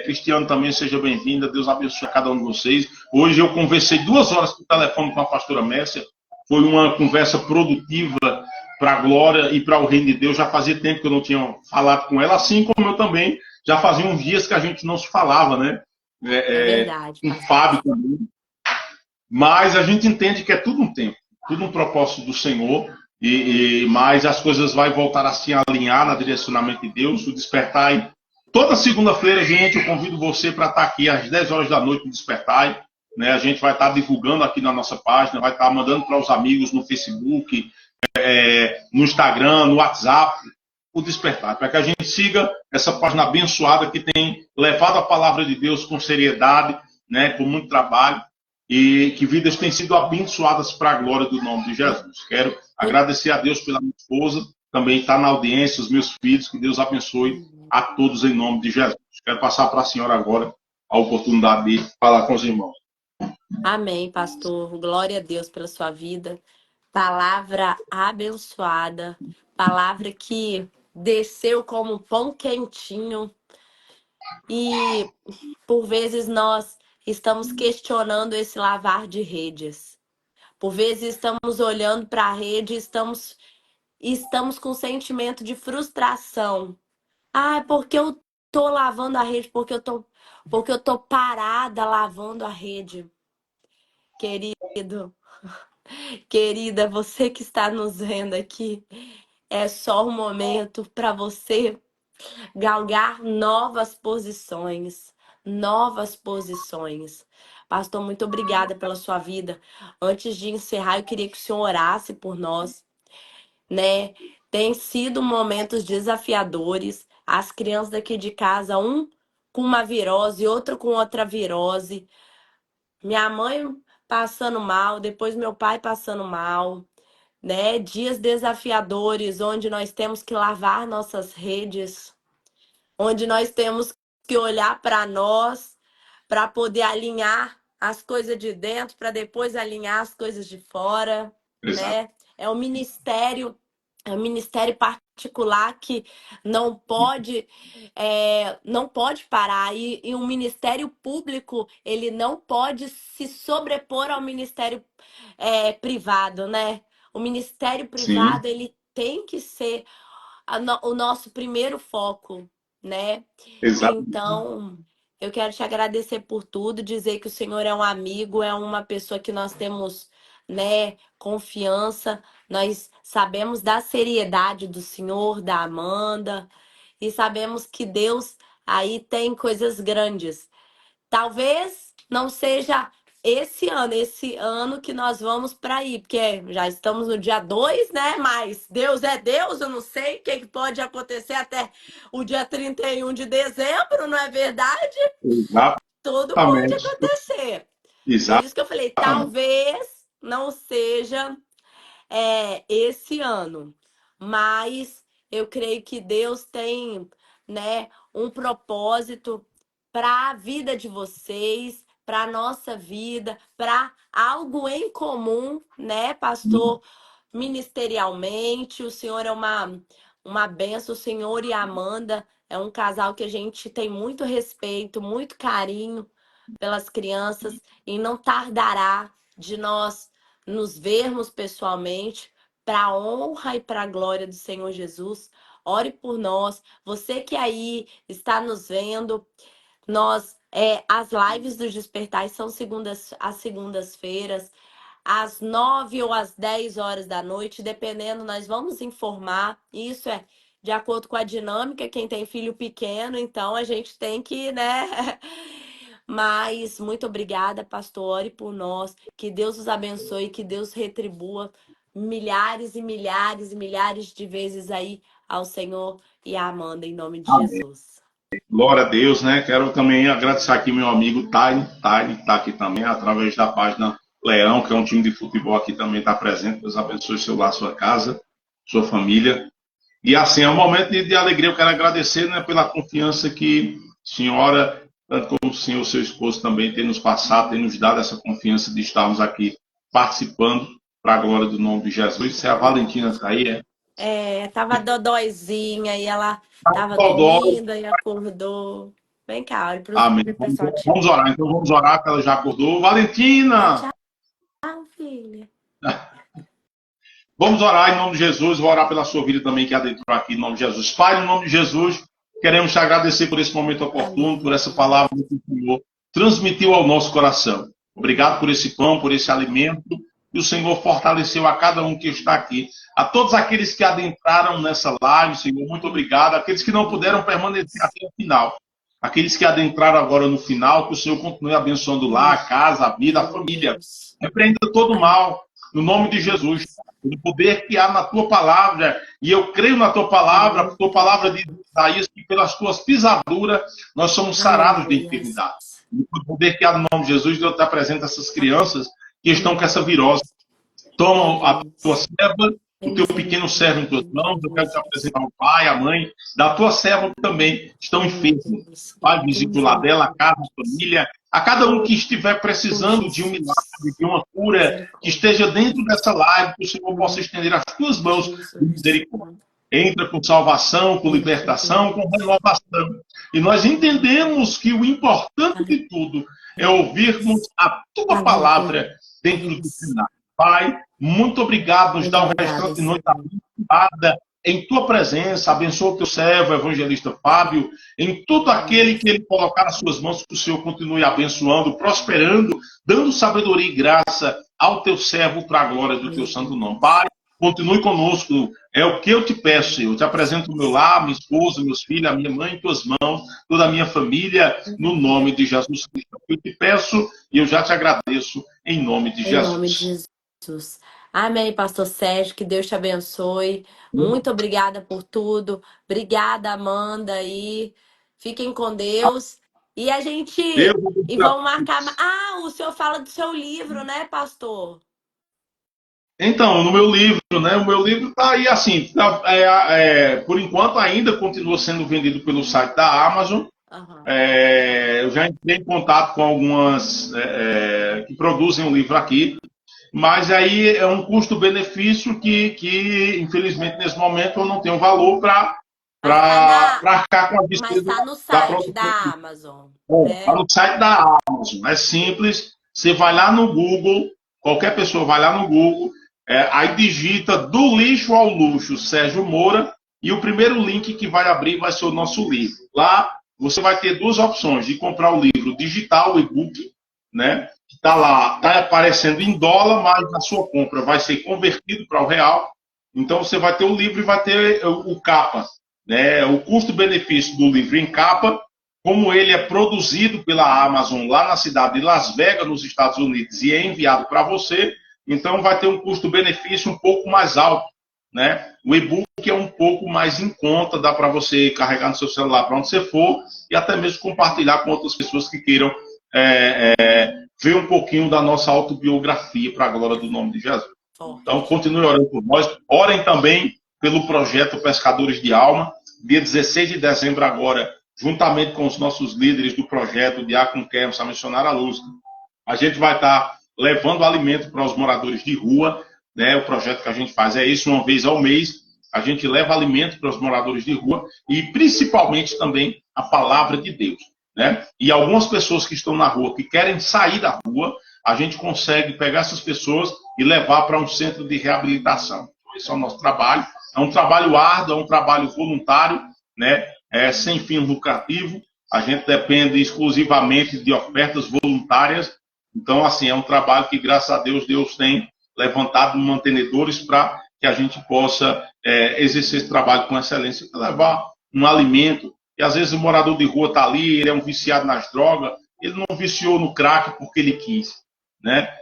Cristiano também, seja bem-vinda, Deus abençoe a cada um de vocês. Hoje eu conversei 2 horas por telefone com a pastora Mércia, foi uma conversa produtiva para a glória e para o reino de Deus. Já fazia tempo que eu não tinha falado com ela, assim como eu também já fazia uns dias que a gente não se falava, né? É verdade, Com o pastor. Fábio também. Mas a gente entende que é tudo um tempo, tudo um propósito do Senhor, mas as coisas vão voltar a se alinhar no direcionamento de Deus, o despertar. Toda segunda-feira, gente, eu convido você para estar aqui às 10 horas da noite no Despertar. Né? A gente vai estar divulgando aqui na nossa página, vai estar mandando para os amigos no Facebook, no Instagram, no WhatsApp, o Despertar, para que a gente siga essa página abençoada que tem levado a palavra de Deus com seriedade, né, com muito trabalho, e que vidas têm sido abençoadas para a glória do nome de Jesus. Quero agradecer a Deus pela minha esposa, também está na audiência, os meus filhos, que Deus abençoe a todos em nome de Jesus. Quero passar para a senhora agora a oportunidade de falar com os irmãos. Amém, pastor. Glória a Deus pela sua vida. Palavra abençoada. Palavra que desceu como um pão quentinho. E por vezes nós estamos questionando esse lavar de redes. Por vezes estamos olhando para a rede e estamos com sentimento de frustração. Ah, porque eu tô lavando a rede, porque eu tô parada lavando a rede. Querido, querida, você que está nos vendo aqui, é só um momento para você galgar novas posições, novas posições. Pastor, muito obrigada pela sua vida. Antes de encerrar, eu queria que o senhor orasse por nós, né? Tem sido momentos desafiadores. As crianças daqui de casa, um com uma virose, outro com outra virose. Minha mãe passando mal, depois meu pai passando mal, né? Dias desafiadores, onde nós temos que lavar nossas redes, onde nós temos que olhar para nós, para poder alinhar as coisas de dentro, para depois alinhar as coisas de fora, Exato. né? É um ministério particular que não pode parar e um ministério público ele não pode se sobrepor ao ministério privado, né? O ministério Sim, privado ele tem que ser o nosso primeiro foco, né? exato. Então, eu quero te agradecer por tudo, dizer que o Senhor é um amigo, é uma pessoa que nós temos, né, confiança. Nós sabemos da seriedade do Senhor, da Amanda, e sabemos que Deus aí tem coisas grandes. Talvez não seja esse ano que nós vamos para aí, porque já estamos no dia 2, né? Mas Deus é Deus, eu não sei o que pode acontecer até o dia 31 de dezembro, não é verdade? Tudo pode Exatamente. acontecer. Por isso que eu falei, Exatamente. talvez não seja esse ano. Mas eu creio que Deus tem, né, um propósito para a vida de vocês, para a nossa vida, para algo em comum, né, pastor? Ministerialmente, o senhor é uma benção, o senhor e a Amanda é um casal que a gente tem muito respeito, muito carinho pelas crianças e não tardará de nós nos vermos pessoalmente, para a honra e para a glória do Senhor Jesus. Ore por nós. Você que aí está nos vendo, as lives do Despertar são às segundas-feiras, às 9 ou às 10 horas da noite, dependendo, nós vamos informar. Isso é de acordo com a dinâmica, quem tem filho pequeno, então a gente tem que, né? Mas muito obrigada, pastor. Ore por nós. Que Deus os abençoe, que Deus retribua milhares e milhares e milhares de vezes aí ao Senhor e à Amanda, em nome de Jesus. Glória a Deus, né? Quero também agradecer aqui meu amigo Tiny. Tiny está aqui também, através da página Leão, que é um time de futebol aqui também está presente. Deus abençoe seu lar, sua casa, sua família. E assim, é um momento de alegria. Eu quero agradecer, né, pela confiança que a senhora, tanto como o senhor, seu esposo também, tem nos passado, tem nos dado essa confiança de estarmos aqui participando para a glória do nome de Jesus. Se a Valentina está aí, Tava dodóizinha e ela tava é. dormindo e acordou. Vem cá, olha Amém. pro pessoal te Vamos ver. orar, então vamos orar, que ela já acordou. Dá Valentina! tchau, filha. Vamos orar em nome de Jesus, vou orar pela sua vida também, que adentrou aqui em nome de Jesus. Pai, em nome de Jesus, queremos te agradecer por esse momento oportuno, por Amém. essa palavra que o Senhor transmitiu ao nosso coração. Obrigado por esse pão, por esse alimento, que o Senhor fortaleceu a cada um que está aqui. A todos aqueles que adentraram nessa live, Senhor, muito obrigado. Aqueles que não puderam permanecer até o final. Aqueles que adentraram agora no final, que o Senhor continue abençoando lá a casa, a vida, a Meu família. Deus. Repreenda todo o Amém. mal, no nome de Jesus, o poder que há na tua palavra, e eu creio na tua palavra, a tua palavra diz Isaías que pelas tuas pisaduras nós somos sarados de Aleluias. enfermidade. E o poder que há no nome de Jesus, Deus te apresenta essas crianças que estão com essa Aleluia. virose. Toma a tua Aleluia. serva, o teu pequeno servo em tuas mãos, eu quero te apresentar o pai, a mãe, da tua serva também estão enfermos. Pai, visita o lar dela, a casa, a família, a cada um que estiver Oh, precisando de um milagre, Jesus. de uma cura, que Misericórdia. esteja dentro dessa live, que o Senhor possa estender as tuas mãos de Jesus. misericórdia. Entra com salvação, com libertação, com renovação. E nós entendemos que o importante de tudo é ouvirmos a tua palavra dentro do Aleluia. cenário. Pai, muito obrigado, nos Muito dá um obrigada, restante de noite Senhor. abençoada em tua presença. Abençoa o teu servo, o evangelista Fábio, em tudo aquele que ele colocar nas suas mãos, que o Senhor continue abençoando, prosperando, dando sabedoria e graça ao teu servo para a glória do teu santo nome. Pai, continue conosco. É o que eu te peço, Senhor. Eu te apresento o meu lar, minha esposa, meus filhos, a minha mãe em tuas mãos, toda a minha família, no nome de Jesus Cristo. Eu te peço e eu já te agradeço em nome de Em nome de Jesus. Jesus. Amém, Pastor Sérgio. Que Deus te abençoe. Muito obrigada por tudo. Obrigada, Amanda. E fiquem com Deus. E a gente. Deus E abençoe a vamos marcar. todos. Ah, o senhor fala do seu livro, né, pastor? Então, no meu livro, né? O meu livro está aí assim, por enquanto ainda continua sendo vendido pelo site da Amazon. Aham. Eu já entrei em contato com algumas que produzem o livro aqui, mas aí é um custo-benefício que, infelizmente, nesse momento eu não tenho valor para Mas tá arcar com a mas despesa tá no da site produção. da Amazon, Está né? no site da Amazon. É simples. Você vai lá no Google, qualquer pessoa vai lá no Google, aí digita do lixo ao luxo, Sérgio Moura, e o primeiro link que vai abrir vai ser o nosso livro. Lá você vai ter duas opções de comprar o livro digital, o e-book, né? Está lá, está aparecendo em dólar, mas na sua compra vai ser convertido para o real. Então você vai ter o livro e vai ter o capa, né? O custo-benefício do livro em capa, como ele é produzido pela Amazon lá na cidade de Las Vegas, nos Estados Unidos, e é enviado para você, então vai ter um custo-benefício um pouco mais alto, né? O e-book é um pouco mais em conta, dá para você carregar no seu celular para onde você for e até mesmo compartilhar com outras pessoas que queiram ver um pouquinho da nossa autobiografia para a glória do nome de Jesus. Então, Forte. continue orando por nós. Orem também pelo projeto Pescadores de Alma. Dia 16 de dezembro agora, juntamente com os nossos líderes do projeto, o Diácono Kevin, a missionária Luz, a gente vai estar levando alimento para os moradores de rua, né? O projeto que a gente faz é isso, uma vez ao mês, a gente leva alimento para os moradores de rua e principalmente também a palavra de Deus, né? E algumas pessoas que estão na rua, que querem sair da rua, a gente consegue pegar essas pessoas e levar para um centro de reabilitação. Esse é o nosso trabalho. É um trabalho árduo, é um trabalho voluntário, né? Sem fim lucrativo. A gente depende exclusivamente de ofertas voluntárias. Então, assim, é um trabalho que, graças a Deus, Deus tem levantado mantenedores para que a gente possa exercer esse trabalho com excelência, levar um alimento. E às vezes o morador de rua está ali, ele é um viciado nas drogas, ele não viciou no crack porque ele quis, né?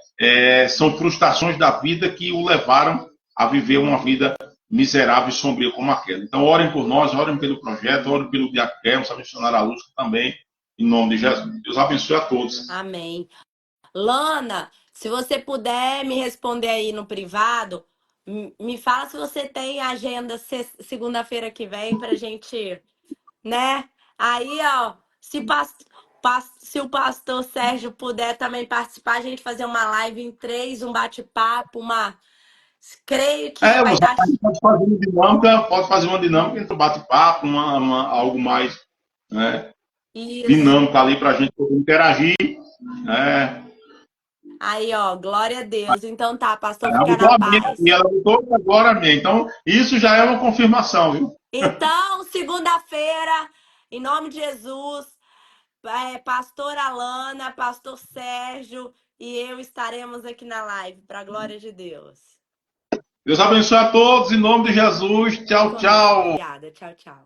São frustrações da vida que o levaram a viver uma vida miserável e sombria como aquela. Então, orem por nós, orem pelo projeto, orem pelo Diacono, a missionária Luz também, em nome de Jesus. Deus abençoe a todos. Amém. Lana, se você puder me responder aí no privado, me fala se você tem agenda segunda-feira que vem pra gente, né? Aí, ó, se o pastor Sérgio puder também participar, a gente fazer uma live em três, um bate-papo, creio que vai Você dar pode fazer uma dinâmica entre o bate-papo, algo mais, né, isso. dinâmico ali para a gente poder interagir. Né? Aí, ó, glória a Deus. Então tá, pastor, Ela fica na botou amém, e paz. ela botou agora amém. Então, isso já é uma confirmação, viu? Então, segunda-feira, em nome de Jesus, pastor Alana, pastor Sérgio e eu estaremos aqui na live, para a glória de Deus. Deus abençoe a todos, em nome de Jesus. Fique Tchau, com Deus. tchau. Obrigada. Tchau, tchau.